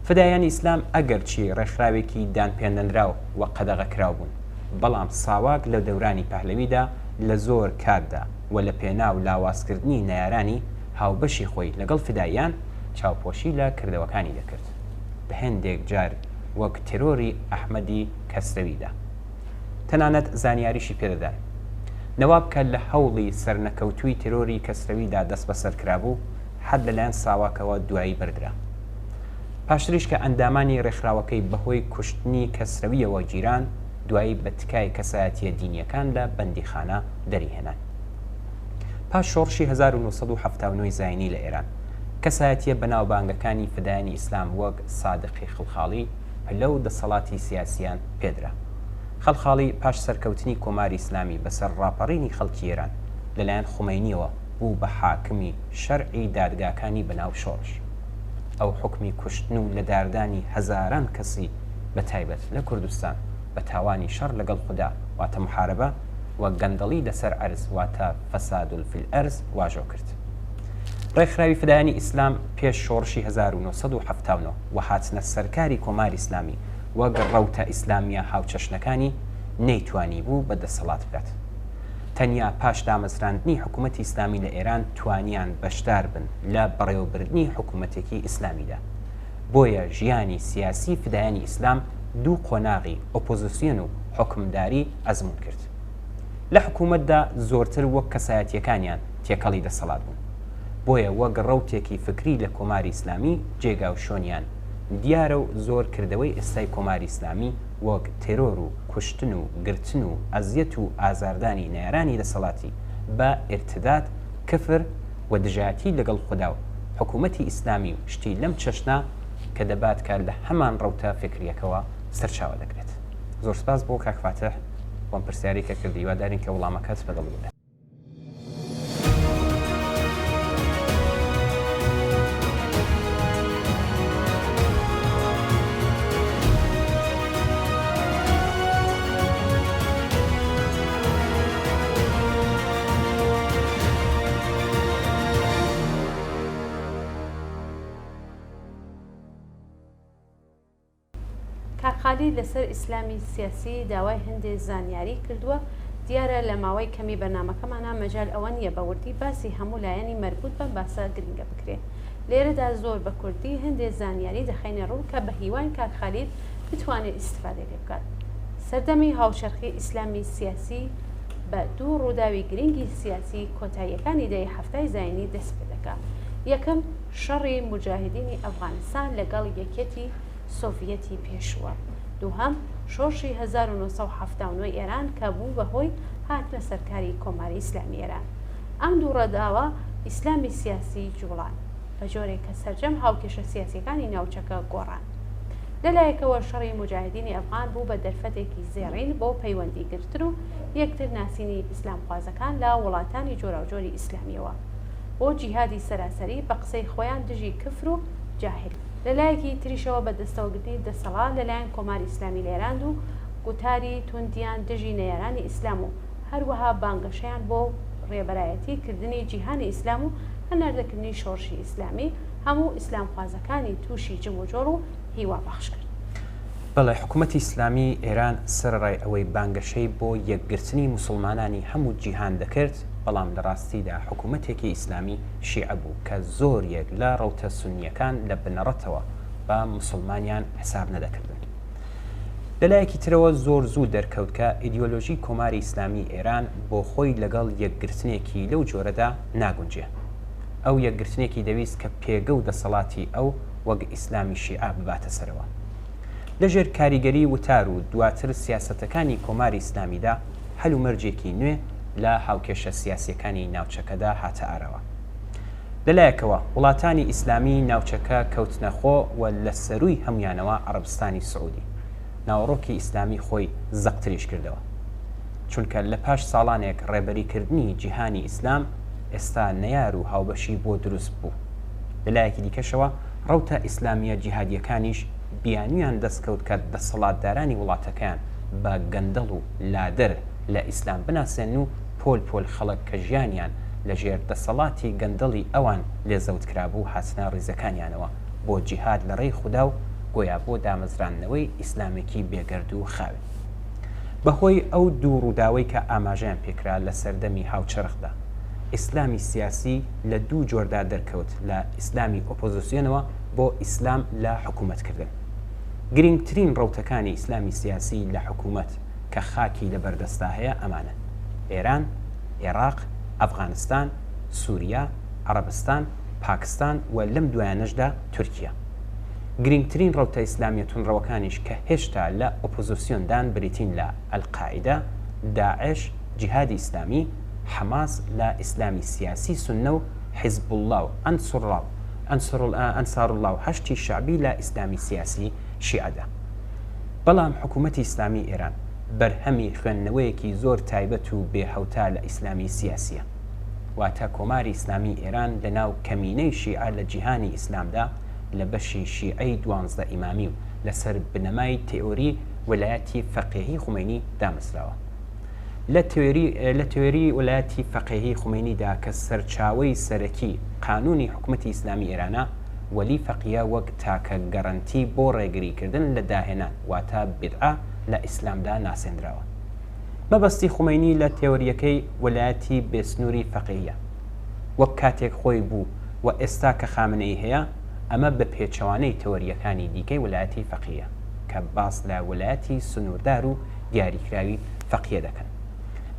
فدایانی ئیسلام ئەگەرچی ڕێکخراوێکی دانپێندەنراو و قەدەغەکراو بوون بەڵام ساواک لە دەورانی پەهلەویدا لە زۆر کاردا و لە پێناو لاوازکردنی نەیارانی هاوبەشی خۆی لەگەڵ فداییان چاوپۆشی لە کردەوەکانی دەکرد بە هەندێک جار وەک تێرۆری ئەحمەدی کەسرەویدا تەنانەت زانیاریشی پێدەدان نەواب کە لە هەوڵی سەرنەکەوتووی تێرۆری کەسرەویدا دەست بەسەر کرابوو حەد لەلایەن ساواکەوە دوایی بردرا پاشتریش کە ئەندامانی ڕێکخراوەکەی بەهۆی کوشتنی کەسرەویەوە جیران دوایی بە تکای کەسایەتیە دینیەکان لە بەندیخانە دەریهێنان پاش شۆڕشی 1970 زاینی لە ئێران کەسایەتیە بەناوبانگەکانی فدایانی ئیسلام وەک سادقی خڵخاڵی پلە و دەسەڵاتی سیاسیان پێدرا خەڵخاڵی پاش سەرکەوتنی کۆماری ئیسلامی بەسەر ڕاپەڕینی خەڵکی ئێران لەلایەن خومینیەوە بوو بە حاکمی شەرعی دادگاکانی بەناو شۆڕش ئەو حکمی کوشتن و لە داردانی هەزاران کەسی بە تایبەت لە کوردستان بە تاوانی شەڕ لەگەڵ خوددا واتە محارەبە و گەندەڵی لەسەر ئەرز واتە فەساد فی الئەرز واژۆ کرد ڕێکخراوی فدایانی ئیسلام پێش شۆڕشی 1970 و هاتنە سەرکاری کۆماری ئیسلامی وەک ڕەوتە ئیسلامیە هاوچەشنەکانی نەیتوانی بوو بە دەسەڵات بکات تەنیا پاش دامەزراندنی حکوومەتی ئیسلامی لە ئێران توانیان بەشدار بن لە بەڕێوەبردنی حکوومەتێکی ئیسلامیدا بۆیە ژیانی سیاسی فدایانی ئیسلام دوو قۆناغی ئۆپۆزیسیۆن و حکمداری ئەزمون کرد لە حکوومەتدا زۆرتر وەک کەسایەتیەکانیان تێکەڵی دەسەڵات بوون بۆیە وەک ڕەوتێکی فکری لە کۆماری ئیسلامی جێگا و شۆنیان دیارە و زۆر کردەوەی ئێستای کۆماری ئیسلامی وەک تێرۆر و کوشتن و گرتن و ئەزیەت و ئازاردانی نەیارانی دەسەڵاتی بە ئێرتداد کفر و دژایەتی لەگەڵ خوددا و حکوومەتی ئیسلامی و شتی لەم چەشنا کە دەبات کار لە هەمان ڕەوتە فکریەکەوە سەرچاوە دەگرێت زۆر سپاس بۆ کاک فاتح بۆم پرسیاری کە کردی وادارین کە وەڵامەکەت بەدڵ بێت کاکخالی لەسەر ئیسلامی سیاسی داوای هەندێک زانیاری کردووە دیارە لە ماوەی کەمی بەرنامەکەمانە مەجال ئەوە نیە بەوردی باسی هەموو لایەنی مربوط بەم باسە گرنگە بکرێت. لێرەدا زۆر بە کوردی هەندێک زانیاری دەخینە ڕوو کە بە هیوان کاک خالید بتوانێت ئیستیفادە لێ بکات. سەردەمی هاوچەرخی ئیسلامی سیاسی بە دوو ڕووداوی گرنگی سیاسی کۆتاییەکانی دەی هەفتای زاینی دەست پێ دەکات. یەکەم شەڕی مجاهدینی ئەفغانستان لەگەڵ یەکێتی سۆڤیەتی پێشوە. دووهەم شۆڕشی 1970 ئێران کە بوو بەهۆی هاتنە سەرکاری کۆماری ئیسلامی ئێران. ئەم دوو ڕەداوە ئیسلامی سیاسی جوڵان بە جۆرێک کە سەرجەم هاوکێشە سیاسیەکانی ناوچەکە گۆڕان. لەلایەکەوە شەڕی مجاهدینی ئەفغان بوو بە دەرفەتێکی زێڕین بۆ پەیوەندی گرتن و یەکتر ناسینی ئیسلام خوازەکان لە وڵاتانی جۆراوجۆری ئیسلامیەوە بۆ جیهادی سەراسەری بە قسەی خۆیان دژی کفر و جاهل. لەلایەکی تریشەوە بە دەستەوەگرتنی دەسەڵات لەلایەن کۆماری ئیسلامی لە ئێران و گوتاری توندیان دژی نەیارانی ئیسلام و هەروەها بانگەشەیان بۆ ڕێبەرایەتی کردنی جیهانی ئیسلام و هەناردەکردنی شۆڕشی ئیسلامی هەموو ئیسلام خوازەکانی تووشی جم و جۆڕ و هیوا بەخش کرد. بەڵێ حکوومەتی ئیسلامی ئێران سەرڕای ئەوەی بانگەشەی بۆ یەکگرتنی موسڵمانانی هەموو جیهان دەکرد، بەڵام لە ڕاستیدا حکوومەتێکی ئیسلامی شیعە بوو کە زۆر یەک لە ڕەوتە سونیەکان لە بنەڕەتەوە بە موسڵمانیان حساب نەدەکردن. لەلایەکی ترەوە زۆر زوو دەرکەوت کە ئیدیۆلۆژی کۆماری ئیسلامی ئێران بۆ خۆی لەگەڵ یەکگرتنێکی لەو جۆرەدا ناگونجێ. ئەو یەکگرتنێکی دەویست کە پێگە و دەسەڵاتی ئەو وەک ئیسلامی شیعە بباتە سەرەوە. لەژێر کاریگەری وتار و دواتر سیاسەتەکانی کۆماری ئیسلامیدا هەل و مەرجێکی نوێ لە هاوکێشە سیاسیەکانی ناوچەکەدا هاتە ئارەوە. لەلایەکەوە وڵاتانی ئیسلامی ناوچەکە کەوتنەخۆ و لە سەرووی هەمویانەوە عەرەبستانی سعودی ناوەڕۆکی ئیسلامی خۆی زەقتریش کردەوە، چونکە لە پاش ساڵانێک ڕێبەریکردنی جیهانی ئیسلام ئێستا نەیار و هاوبەشی بۆ دروست بوو. لەلایەکی دیکەشەوە ڕەوتە ئیسلامیە جیهادیەکانیش بیانیان دەستکەوت کە دەسەڵاتدارانی وڵاتەکان بە گەندەڵ و لادەر لە ئیسلام بناسێن و پۆل پۆل خەڵک کە ژیانیان لە ژێر دەسەڵاتی گەندەڵی ئەوان لێزەوت کرابوو هاتنە ڕیزەکانیانەوە بۆ جیهاد لە ڕێی خودا و گۆیا بۆ دامەزرانەوەی ئیسلامێکی بێگەرد و خاوێن. بەهۆی ئەو دوو ڕووداوەی کە ئاماژیان پێکرا لە سەردەمی هاوچەرخدا، ئیسلامی سیاسی لە دوو جۆردا دەرکەوت لە ئیسلامی ئۆپۆزیسیۆنەوە بۆ ئیسلام لە حکوومەتکردن. گرنگترین ڕەوتەکانی ئیسلامی سیاسی لە حکوومەت کە خاکی لە بەردەستا هەیە ئەمانە: ئێران، عێراق، ئەفغانستان، سووریا، عەرەبستان، پاکستان و لەم دوایانەشدا تورکیا. گرنگترین ڕەوتە ئیسلامیە تونڕەوەکانیش کە هێشتا لە ئۆپۆزیسیۆندان بریتین لە ئەلقاعیدە، داعش، جیهادی ئیسلامی، حەماس لە ئیسلامی سیاسی سونە و حیزب الله و ئەنسار الله و هەشتی شعبی لە ئیسلامی سیاسی شیعەدا. بەڵام حکوومەتی ئیسلامی ئێران بەرهەمی خوێندنەوەیەکی زۆر تایبەت و بێهەوتا لە ئیسلامی سیاسیە، واتە کۆماری ئیسلامی ئێران لە ناو کەمینەی شیعە لە جیهانی ئیسلامدا لە بەشی شیعەی 12 ئیمامی و لەسەر بنەمای تێئۆری وەلایەتی فەقیهی خومینی دامەزراوە. لە تێوێری وەلایەتی فەقیهی خومینیدا کە سەرچاوەی سەرەکی قانونی حکوومەتی ئیسلامی ئێرانە، وەلی فەقیە وەک تاکە گەڕەنتی بۆ ڕێگریکردن لە داهێنان واتە بیدعە لە ئیسلامدا ناسێنراوە. مەبەستی خومینی لە تێوەریەکەی وەلایەتی بێسنووری فەقیهیە، وەک کاتێک خۆی بوو و ئێستا کە خامنەی هەیە، ئەمە بە پێچەوانەی تەوەریەکانی دیکەی وەلایەتی فەقیهە کە باس لە وەلایەتی سنووردار و دیاریکراوی فەقیە دەکەن.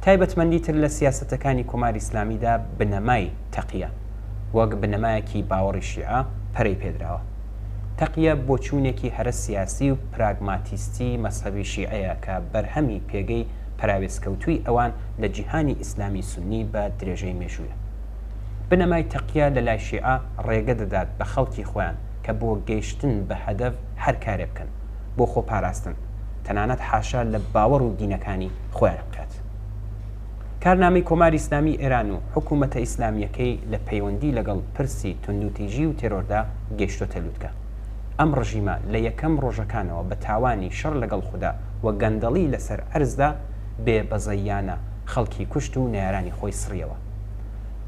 تایبەتمەندی تر لە سیاسەتەکانی کۆماری ئیسلامیدا بنەمای تەقیە، وەک بنەمایەکی باوەڕی شیعە پەرەی پێدراوە. تەقیە بۆچوونێکی هەرە سیاسی و پراگماتیستی مەسەبی شیعەیە کە بەرهەمی پێگەی پراوێزکەوتووی ئەوان لە جیهانی ئیسلامی سونی بە درێژەی مێژوویە. بنەمای تەقیە لە لای شیعە ڕێگە دەدات بە خەڵکی خۆیان کە بۆ گەیشتن بە هەدەف هەر کارێ بکەن بۆ خۆپاراستن، تەنانەت حاشا لە باوەڕ و دینەکانی خۆیان بکات. کارنامەی کۆماری ئیسلامی ئێران و حکوومەتە ئیسلامیەکەی لە پەیوەندی لەگەڵ پرسی توندوتیژی و تێرۆردا گەیشتۆتە لووتکە. ئەم ڕژیمە لە یەکەم ڕۆژەکانەوە بە تاوانی شەڕ لەگەڵ خوددا و گەندەڵی لەسەر ئەرزدا بێ بەزەیانە خەڵکی کوشت و نێرانی خۆی سڕیەوە.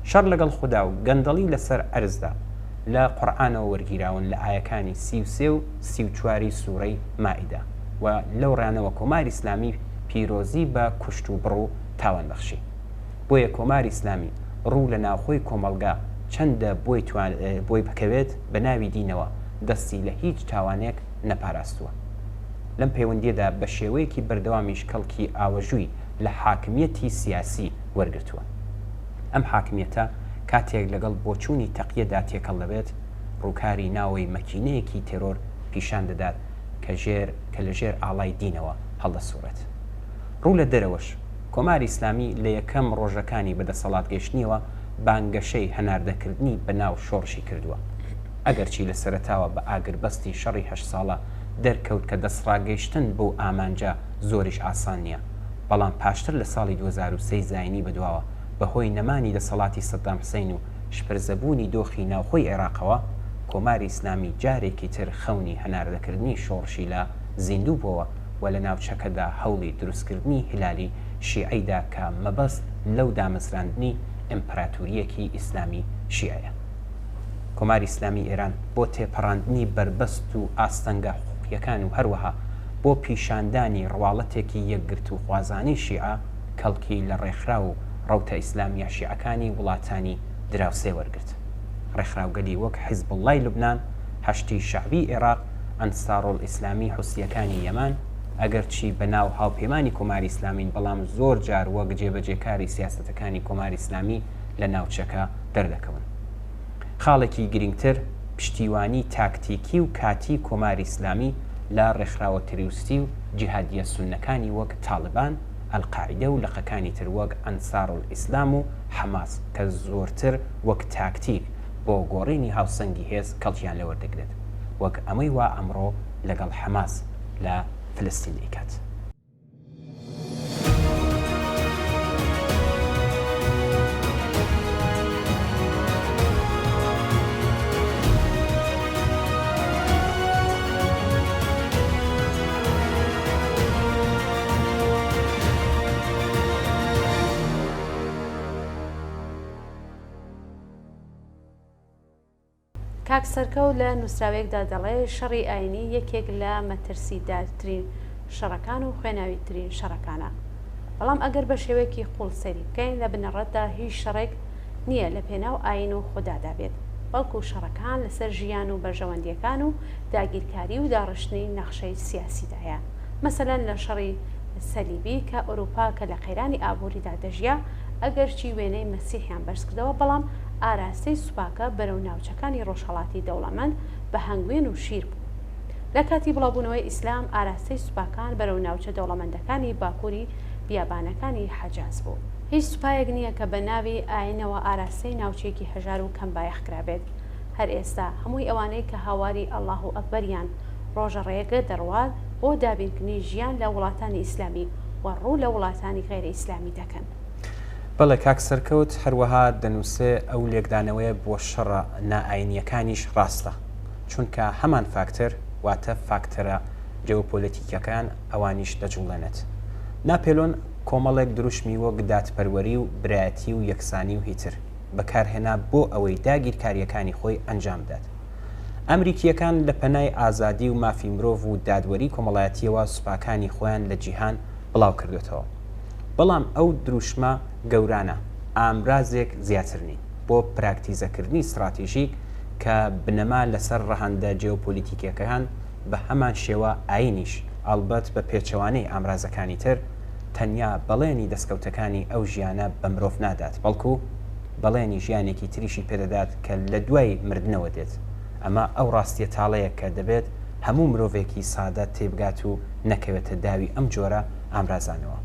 شەڕ لەگەڵ خوددا و گەندەڵی لەسەر ئەرزدا لە قورئانەوە وەرگیراون لە ئایەکانی 33 و 34 سوورەی مائیدە و لەو ڕانەوە کۆماری ئیسلامی پیرۆزی بە کوشت و بڕ و تاوان بەخشی. بۆیە کۆماری ئیسلامی ڕوو لە ناوخۆی کۆمەڵگا چەندە بۆی بکەوێت بە ناوی دینەوە دەستی لە هیچ تاوانێک نەپاراستووە. لەم پەیوەندیەدا بە شێوەیەکی بەردەوامیش کەڵکی ئاوەژووی لە حاکمیەتی سیاسی وەرگرتووە. ئەم حاکمیەتە کاتێک لەگەڵ بۆچوونی تەقیەدا تێکەڵ دەبێت ڕووکاری ناوەی مەکینەیەکی تێرۆر پیشان دەدات کە لە ژێر ئاڵای دینەوە هەڵدەسوورێت. ڕوو لە دەرەوەش کۆماری ئیسلامی لە یەکەم ڕۆژەکانی بەدەسەڵات گەیشتنیەوە بانگەشەی هەناردەکردنی بەناو شۆڕشی کردووە. ئەگەرچی لە سەرەتاوە بە ئاگربەستی شەڕی 8 ساڵە دەرکەوت کە دەسڕاگەیشتن بۆ ئامانجا زۆریش ئاسان نییە، بەڵام پاشتر لە ساڵی 2023 زاینی بەدواوە بەهۆی نەمانی دەسەڵاتی سەدام حوسێن و شپرزەبوونی دۆخی ناوخۆی عێراقەوە کۆماری ئیسلامی جارێکی تر خەونی هەناردەکردنی شۆڕشی لە زیندوو بووە و لە ناوچەکەدا هەوڵی دروستکردنی هیلالی شیعیدا کە مەبەست لەو دامەزراندنی ئیمپراتوریەکی ئیسلامی شیعەیە. کۆماری ئیسلامی ئێران بۆ تێپەڕاندنی بربەست و ئاستەنگە حقوقیەکان و هەروەها بۆ پیشاندانی ڕواڵەتێکی یەکگرت و خوازانی شیعە کەڵکی لە ڕێکخرا و ڕەوتە ئیسلامیە شیعەکانی وڵاتانی دراوسێ وەرگرت. ڕێکخراوگەلی وەک حیزبوڵڵای لوبنان، هەشتی شەعبی عێراق، ئەنسارۆڵ ئیسلامی حوسیەکانی یەمان ئەگەرچی بەناو هاوپەیمانی کۆماری ئیسلامین بەڵام زۆر جار وەک جێبەجێکاری سیاسەتەکانی کۆماری ئیسلامی لە ناوچەکە دەردەکەون. خاڵێکی گرنگتر پشتیوانی تاکتیکی و کاتی کۆماری ئیسلامی لە ڕێکخراوە تروریستی و جیهادیە سوننەکانی وەک تاڵیبان، ئەلقاعیدە و لەقەکانی تر وەک ئەنسارۆڵ ئیسلام و حەماس کە زۆرتر وەک تاکتیک بۆ گۆڕینی هاوسەنگی هێز کەڵکیان لەوەردەگرێت، وەک ئەمەی وا ئەمڕۆ لەگەڵ حەماس لە فلستین دەیکات. کاک سەرکەوت لە نووسراوێکدا دەڵێ شەڕی ئاینی یەکێک لە مەترسیدارترین شەڕەکان و خوێناویترین شەڕەکانە، بەڵام ئەگەر بە شێوەیەکی قوڵ سەیری بکەین لە بنەڕەتدا هیچ شەڕێک نییە لە پێناو ئاین و خوددادا بێت، بەڵکو شەڕەکان لەسەر ژیان و بەرژەوەندیەکان و داگیرکاری و داڕشتنی نەخشەی سیاسیدایە. مەسەلەن لە شەڕی سەلیبی کە ئەوروپا کە لە قەیرانی ئابووریدا دەژیا ئەگەرچی وێنەی مەسیحیان بەرز کردەوە، بەڵام ئاراستەی سوپاکە بەرەو ناوچەکانی ڕۆژهەڵاتی دەوڵەمەند بە هەنگوێن و شیر بوو. لە کاتی بڵاوبوونەوەی ئیسلام ئاراستەی سوپاکان بەرەو ناوچە دەوڵەمەندەکانی باکووری بیابانەکانی حەجاز بوو. هیچ سوپایەک نییە کە بە ناوی ئاینەوە ئاراستەی ناوچێکی هەژار و کەم بایەخ کرابێت. هەر ئێستا هەمووی ئەوانەی کە هاواری ئەڵڵاه و ئەکبەریان ڕۆژە ڕێگە دەڕوات بۆ دابینکردنی ژیان لە وڵاتانی ئیسلامی و ڕوو لە وڵاتانی غێرە ئیسلامی دەکەن. بەڵێ کاک سەرکەوت هەروەها دەنووسێ ئەو لێکدانەوەی بۆ شەڕە نائینیەکانیش ڕاستە، چونکە هەمان فاکتەر واتە فاکتەرە جێوپۆلیتیکەکان ئەوانیش دەجوڵێنێت. ناپێلۆن کۆمەڵێک دروشمی وەک دادپەروەری و برایەتی و یەکسانی و هیتر بەکارهێنا بۆ ئەوەی داگیرکاریەکانی خۆی ئەنجام بدات. ئەمریکیەکان لە پەنای ئازادی و مافی مرۆڤ و دادوەری کۆمەڵایەتیەوە سوپاکانی خۆیان لە جیهان بڵاو کردوێتەوە، بەڵام ئەو دروشمە گەورانە ئامرازێک زیاترنی بۆ پراکتیزەکردنی استراتیژیک کە بنەما لەسەر ڕەهەندە جێوپۆلیتیکەکان بە هەمان شێوە ئاینیش ئەڵبەت بە پێچەوانەی ئامرازەکانی تر تەنیا بەڵێنی دەستکەوتەکانی ئەو ژیانە بە مرۆڤ نادات، بەڵکو بەڵێنی ژیانێکی تریشی پێدەدات کە لە دوای مردنەوە دێت. ئەمە ئەو ڕاستیە تاڵەیە کە دەبێت هەموو مرۆڤێکی سادە تێبگات و نەکەوێتە داوی ئەم جۆرە ئامرازانەوە.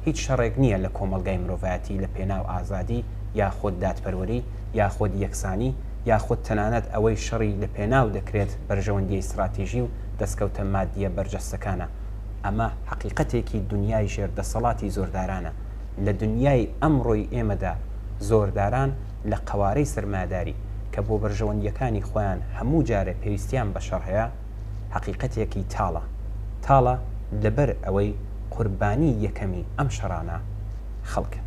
هیچ شەڕێک نییە لە کۆمەلگای مرۆڤایەتی لە پێناو ئازادی یاخود دادپەروەری یاخود یەکسانی یاخود تەنانەت ئەوەی شەڕی لە پێناو دەکرێت بەرژەوەندی استراتیژی و دەستکەوتە مادیە بەرجەستەکانە. ئەمە حقیقەتێکی دنیای ژێردەسەڵاتی زۆردارانە. لە دنیای ئەمڕۆی ئێمەدا زۆرداران لە قەوارەی سەرمایه‌داری کە بۆ بەرژەوەندیەکانی خۆیان هەموو جارە پێویستیان بە شەڕ هەیە حقیقەتێکی تاڵە لەبەر ئەوەی قوربانی یەکەمی ئەم شەڕانە خەڵکە.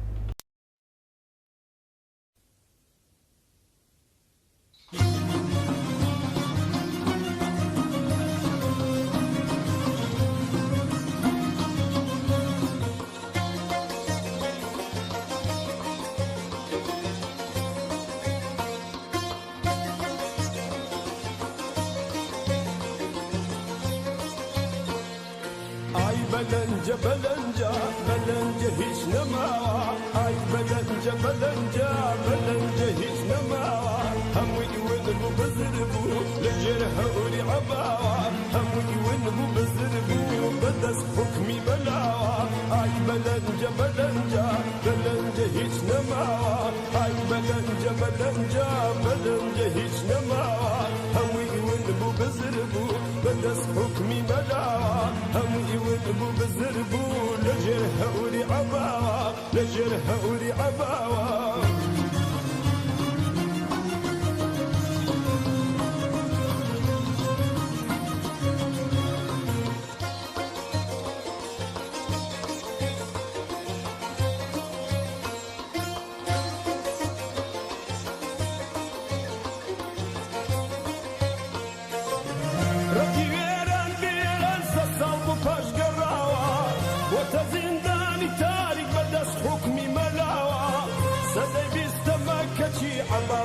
بلنجة بلنجة بلنجة هيش نماوة أي بلنجة بلنجة بلنجة هيش نماوة همي ونبو بزربو لجرها ولي عباوة همي ونبو بزربو بدس حكمي بلاوة أي بلنجة بلنجة بلنجة هيش نماوة أي بلنجة بلنجة بلنجة هيش نماوة همي ونبو بزربو بدس حكمي بلاوة همي ونبو بزربو لجرها ولي عباوة لجرها ولي عباوة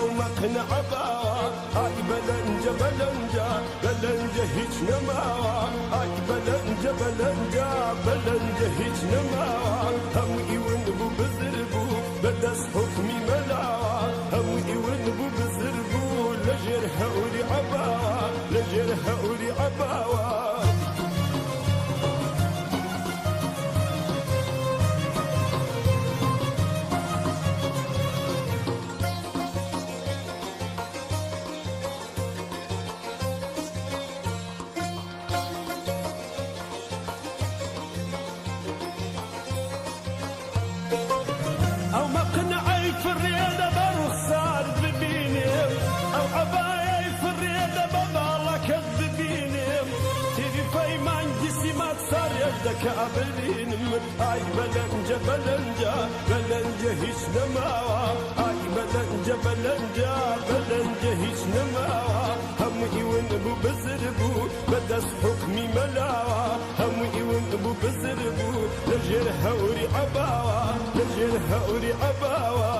ومقنع عباوة أي بلنجة بلنجة بلنجة هيج نماوة أي بلنجة بلنجة بلنجة هيج نماوة همي ونبو بزربو بدس حكمي ملاوة همي ونبو بزربو لجرها ولي عباوة لجرها ولي عباوة كابلين أي بلنجة بلنجة بلنجة هيش نماوة أي بلنجة بلنجة بلنجة هيش نماوة همي ونبو بزربو بدس حكمي ملاوة همي ونبو بزربو لجرها ولي عباوة لجرها ولي عباوة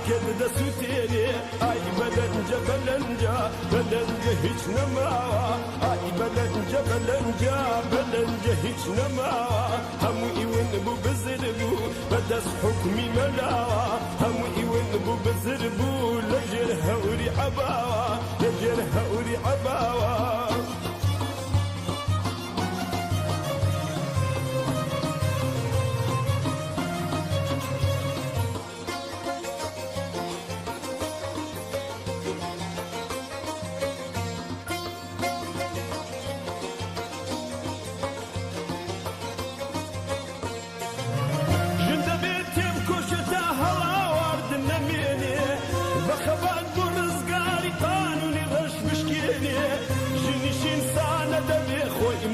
كذا سوتيني أي بلنجة بلنجة بلنجة هيج نماوة أي بلنجة بلنجة بلنجة هيج نماوة همي ونبو بزربو بدس حكمي ملاوة همي ونبو بزربو لجرها ولي عباوة لجرها ولي عباوة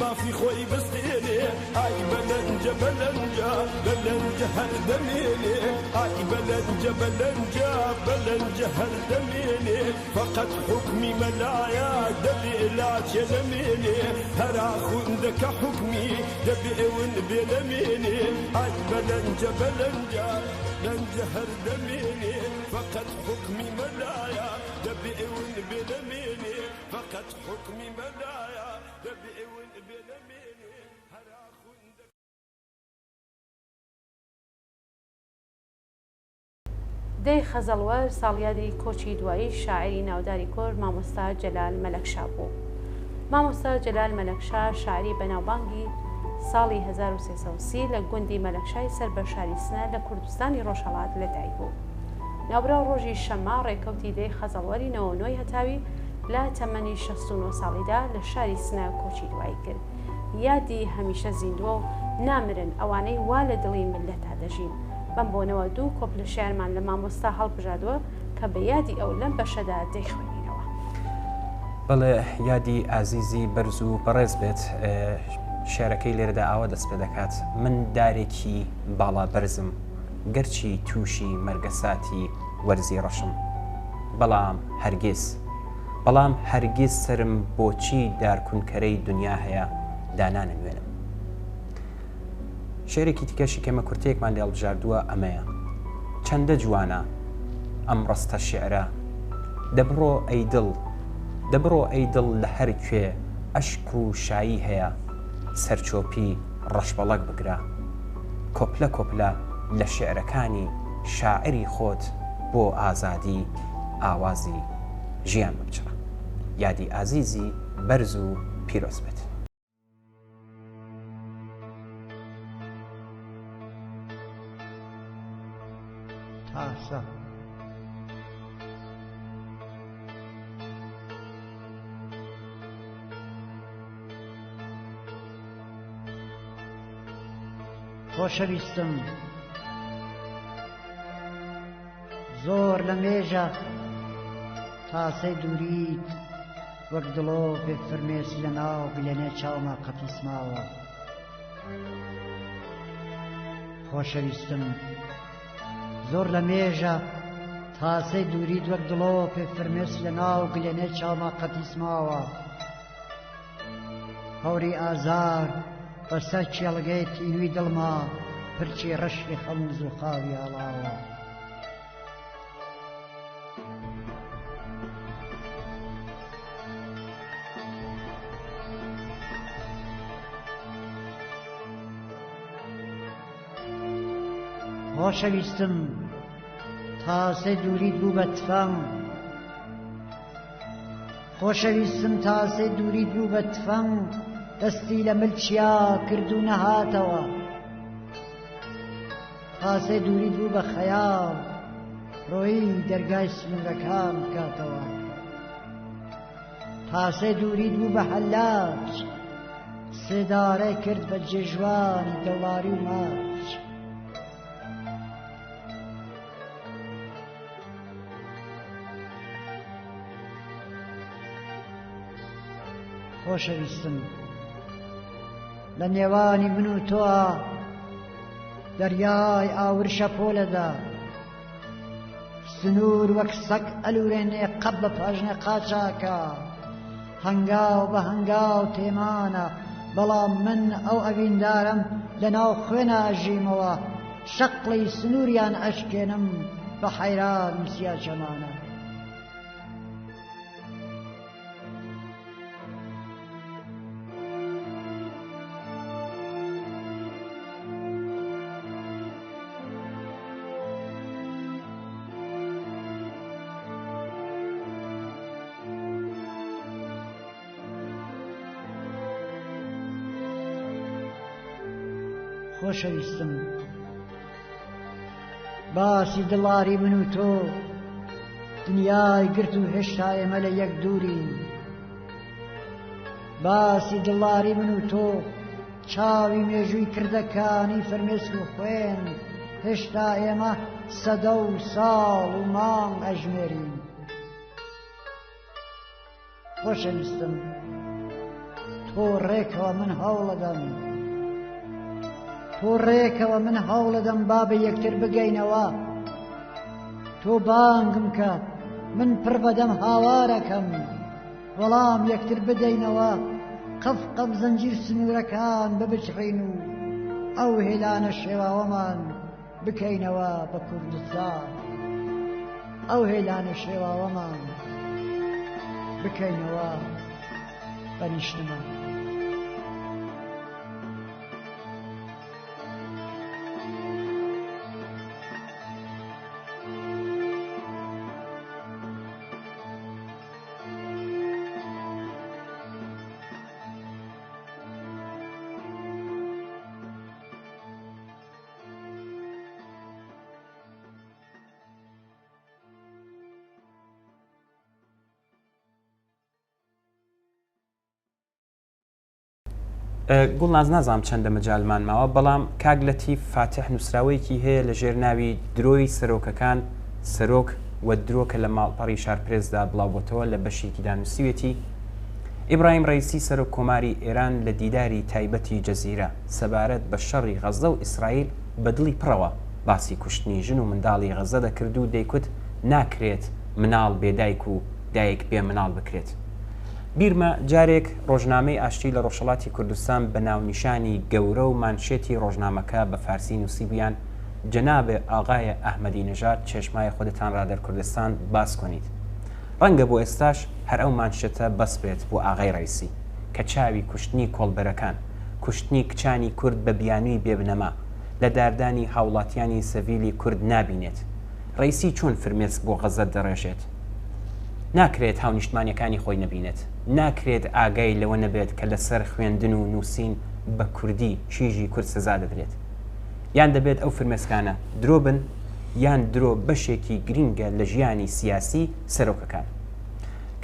ما في خوي بستيني أي بلنجة بلنجة بلنجة هردميني أي بلنجة بلنجة بلنجة هردميني فقط حكمي ملايا دبي لا تلميني هرا خندك حكمي دبي ونبي لميني أي بلنجة بلنجة بلنجة هردميني فقط حكمي ملايا دبي ونبي لميني فقط حكمي ملايا دبي ونبي لميني هرا خندك دەی خەزەڵوەر ساڵیادی کۆچی دوایی شاعری ناوداری کورد مامۆستا جەلال مەلەکشا بوو. مامۆستا جەلال مەلەکشا شاعری بەناوبانگی ساڵی 1330 لە گوندی مەلەکشای سەر بە شاریسنە لە کوردستانی ڕۆژهەڵات لەدایک بوو. ناوبراو ڕۆژی شەممە ڕێکەوتی دەی خەزەڵوەری 9 هەتاوی لە تەمەنی 69 ساڵیدا لە شاری سنە کۆچی دوایی کرد. یادی هەمیشە زیندووە و نامرن ئەوانەی وا لە دڵی ملەتا دەژین. بەم بۆنەوە دوو کۆپلە شێعرمان لە مامۆستا هەڵبژاردووە کە بە یادی ئەو لەم بەشەدا دەیخوێنینەوە. بەڵێ یادی ئازیزی بەرز و بەڕێز بێت شێرەکەی لێرەدا ئاوە دەست پێ دەکات من دارێکی باڵا بەرزم گەرچی تووشی مەرگەساتی وەرزی ڕەشم بەڵام هەرگیز سرم بۆچی دارکونکەرەی دنیا هەیە دانانەوێنم. شێرێکی تکەشی کەمە کورتەیەکمان لێ هەڵبژاردووە ئەمەیە چەندە جوانە ئەم ڕستە شێعرە دەبڕۆ ئەی دڵ لە هەر کوێ ئەشک و شایی هەیە سەرچۆپی ڕەشبەڵەک بگرە کۆپلە لە شێعرەکانی شاعری خۆت بۆ ئازادی ئاوازی ژیان بچڕە. یادی ئازیزی بەرز و پیرۆز بێت. تاسە خۆشەویستم زۆر لە مێژە تاسەی دووریت وەک دڵۆ پێ فرمێسی لە ناو بلێنێ چاومە قەتیسماوە. خۆشەویستم زۆر لە مێژە تاسەی دووریت وەک دڵۆ پێ فرمێسی لە ناو گلێنێ چاومە قەتیسماوە. هەوری ئازار بەسەر چێڵگەی تینوی دڵما پرچی ڕەشی خەموز و خاوی ئاڵاوە. خۆشەویستم تاسەی دووریت بوو بە تفەنگ خۆشەویستم تاسەی دووریت بوو بە تفەنگ دەستی لە ملچیا کرد و نەهاتەوە. تاسەی دووریت بوو بە خەیاڵ ڕۆیی دەرگای سنوورەکان بکاتەوە. تاسەی دووریت بوو بە حەلاج سێدارەی کرد بە جێژوانی دڵاری و ماچ. خۆشەویستم لە نێوانی من و تۆە دەریای ئاورشە پۆلەدا سنوور وەک سەگ ئەلوورێنێ قەب بە پاژنە قاچاکە. هەنگاو بە هەنگاو تێمانە بەڵام من ئەو ئەویندارم لە ناو خوێنە ئەژیمەوە شەقڵی سنووریان ئەشکێنم بە حەیران مسیا چەمانە. خۆشەویستم باسی دڵاری من و تۆ دنیای گرت و هێشتا ئێمە لە یەک دوورین. باسی دڵاری من و تۆ چاوی مێژووی کردەکانی فەرمێسک و خوێن هێشتا ئێمە سەدە و ساڵ و مانگ ئەژمێرین. خۆشەویستم تۆ ڕێکەوە من هەوڵەدەم تۆ ڕێکەوە من هەوڵەدەم با بە یەکتر بگەینەوە. تۆ بانگم کە من پڕ بەدەم هاوارەکەم وەڵام یەکتر بدەینەوە قەف قەف زەنجیر سنوورەکان ببچڕین و ئەو هێلانە شێواوەمان بکەینەوە بە کوردستان. ئەو هێلانە شێواوەمان بکەینەوە بە نیشتمان. گوڵناز نازام چەندە مەجالمان ماوە بەڵام کاک لەتیف فاتح نووسراوەیەکی هەیە لە ژێر ناوی درۆی سەرۆکەکان سەرۆک وە درۆکە لە ماڵپەڕی شارپرێزدا بڵاوبووتەوە لە بەشێکی دانووسیوێتی ئیبراهیم ڕەیسی سەرۆک کۆماری ئێران لە دیداری تایبەتی جەزیرە سەبارەت بە شەڕی غەزە و ئیسرائیل بە دڵی پڕەوە باسی کوشتنی ژن و منداڵی غەزە دەکرد و دەیکوت ناکرێت مناڵ بێدایک و دایک بێ مناڵ بکرێت. بیرمە جارێک ڕۆژنامەی ئاشتی لە ڕۆژهەڵاتی کوردستان بە ناونیشانی گەورە و مانشێتی ڕۆژنامەکە بە فارسی نووسیبیان جەنابێ ئاغایە ئەحمەدی نژاد چێشمای خودتان ڕادەر کوردستان باس کنیت. ڕەنگە بۆ ئێستاش هەر ئەو مانشێتە بەس بێت بۆ ئاغای ڕەیسی کە چاوی کوشتنی کۆڵبەرەکان، کوشتنی کچانی کورد بە بیانووی بێبنەما لە داردانی هاوڵاتیانی سەڤیلی کورد نابینێت. ڕەیسی چۆن فرمێسک بۆ غەزە دەڕێژێت؟ ناکرێت هاونیشتمانیەکانی خۆی نەبینێت، ناکرێت ئاگای لەوە نەبێت کە لەسەر خوێندن و نووسین بە کوردی چیژی کورد سزا دەدرێت. یان دەبێت ئەو فرمێسکانە درۆ بن یان درۆ بەشێکی گرینگە لە ژیانی سیاسی سەرۆکەکان.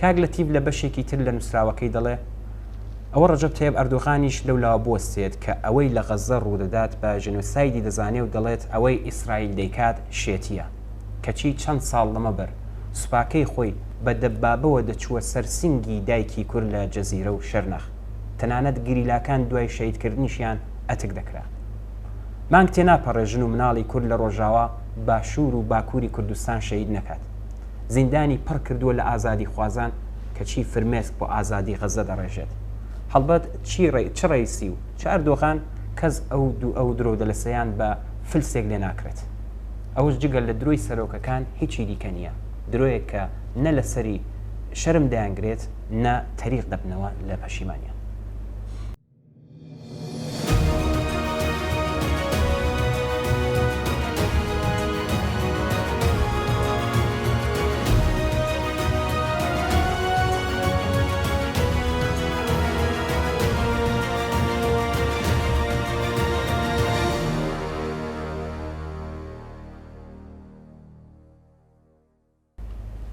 کاک لەتیڤ لە بەشێکی تر لە نووسراوەکەی دەڵێ ئەوە ڕەجەب تایب ئەردۆغانیش لەولاوە بۆستێت کە ئەوەی لە غەزە ڕوودەدات بە ژنۆسایدی دەزانێ و دەڵێت ئەوەی ئیسرائیل دەیکات شێتیە کەچی چەند ساڵ لەمەبەر سوپاکەی خۆی بە دەبابەوە دەچووە سەر سینگی دایکی کورد لە جەزیرە و شەرنەخ تەنانەت گریلاکان دوای شەیدکردنیشیان ئەتک دەکرا. مانگ تێناپەڕێ ژن و مناڵی کورد لە ڕۆژاوا باشوور و باکووری کوردستان شەید نەکات. زیندانی پڕ کردووە لە ئازادی خوازان کەچی فرمێسک بۆ ئازادی غەزە دەڕێژێت. هەڵبەت چ ڕەیسی و چ ئەردۆغان کەس ئەو درۆ دەلەسەیان بە فلسێک لێ ناکرێت. ئەوش جگەل لە درۆی سەرۆکەکان هیچی دیکە نییە، درۆیە کە نە لەسەری شەرم دەیانگرێت نە تەریق دەبنەوە لە پەشیمانیان.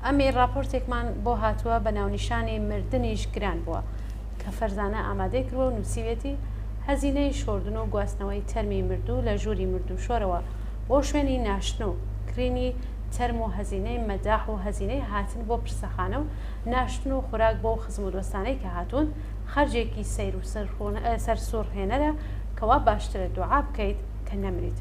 ئەمێ راپۆرتێکمان بۆ هاتووە بە ناونیشانی مردنیش گران بووە کە فەرزانە ئامادەی کردووە و نووسیوێتی هەزینەی شۆردن و گواستنەوەی تەرمی مردوو لە ژووری مردوو شۆرەوە بۆ شوێنی ناشتن و کرینی تەرم و هەزینەی مەداح و هەزینەی هاتن بۆ پرسەخانە و ناشتن و خوراک بۆ خزم و دۆستانەی کە هاتوون خەرجێکی سەیر و سەرسوڕهێنەرە کەوا باشترە دوعا بکەیت کە نەمریت.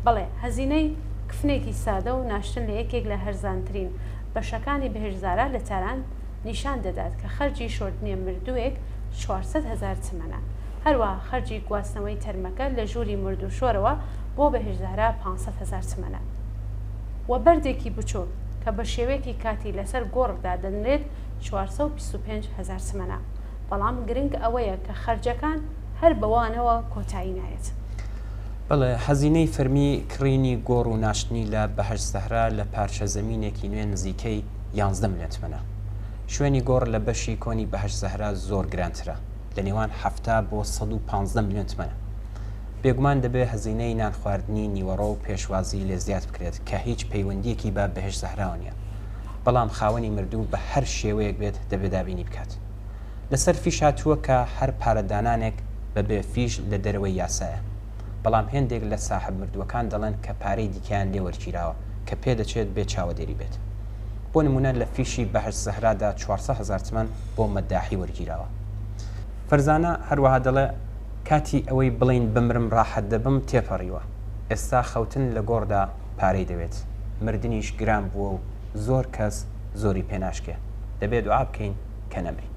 بەڵێ هەزینەی کفنێکی سادە و ناشتن لە یەکێک لە هەرزانترین بەشەکانی بەهێزارە لە تاران نیشان دەدات کە خەرجی شۆردنی مردووێک 400,000 چمەنە. هەروەها خەرجی گواستنەوەی تەرمەکە لە ژووری مردوو شۆرەوە بۆ بەهێزارە 500,000 چمەنە. و بەردێکی بچووک کە بە شێوەیەکی کاتی لەسەر گۆڕدا دەنرێت 425,000 چمەنە. بەڵام گرنگ ئەوەیە کە خەرجەکان هەر بەوانەوە کۆتایی نایێت. بەڵێ هەزینەی فەرمی کڕینی گۆڕ و ناشتنی لە بەهەشت زەهرا لە پارچە زەمینێکی نوێ نزیکەی 11 ملیۆن چمەنە. شوێنی گۆڕ لە بەشی کۆنی بەهەشت زەهرا زۆر گرانترە، لە نێوان 70 بۆ 115 ملیۆن چمەنە. بێگومان دەبێت هەزینەی نان خواردنی نیوەڕۆ و پێشوازی لێ زیاد بکرێت کە هیچ پەیوەندیەکی بە بەهەشت زەهراوە نیە. بەڵام خاوەنی مردوو بە هەر شێوەیەک بێت دەبێت دابینی بکات. لەسەر فیش هاتووە کە هەر پارەدانانێک بەبێ فیش لە دەرەوەی یاسایە. بەڵام هێندێک لە ساحب مردووەکان دەڵێن کە پارەی دیکەیان لێ وەرگیراوە کە پێ دەچێت بێ چاوەدێری بێت. بۆ نمونە لە فیشی بەهەشت زەهرادا 400,000 چمەن بۆ مەداحی وەرگیراوە. فەرزانە هەروەها دەڵێ کاتی ئەوەی بڵین بمرم ڕاحەت دەبم تێپەڕیوە. ئێستا خەوتن لە گۆڕدا پارەی دەوێت. مردنیش گران بووە و زۆر کەس زۆری پێناشکێ. دەبێت دوعا بکەین کە نەمرین.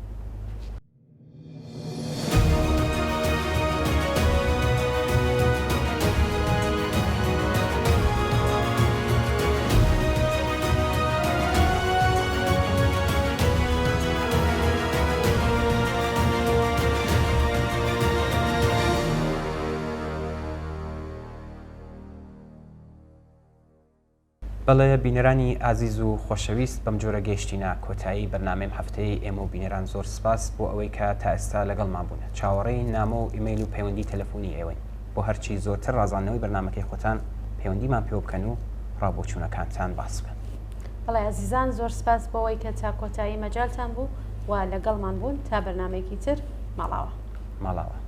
بەڵێ بینەرانی ئازیز و خۆشەویست بەم جۆرە گەیشتینە کۆتایی بەرنامەی هەفتەیە ئێمە و بینەران زۆر سپاس بۆ ئەوەی کە تا ئێستا لەگەڵمان بوون. چاوەڕێی نامە و ئیمەیل و پەیوەندی تەلەفۆنی ئێوەین. بۆ هەرچی زۆرتر ڕازاندنەوەی بەرنامەکەی خۆتان پەیوەندیمان پێ بکەن و ڕابۆچوونەکانتان باس بکەن. بەڵێ ئازیزان زۆر سپاس بۆەوەی کە تا کۆتایی مەجالتان بوو و لەگەڵمان بوون تا بەرنامەیەکی تر ماڵاوە.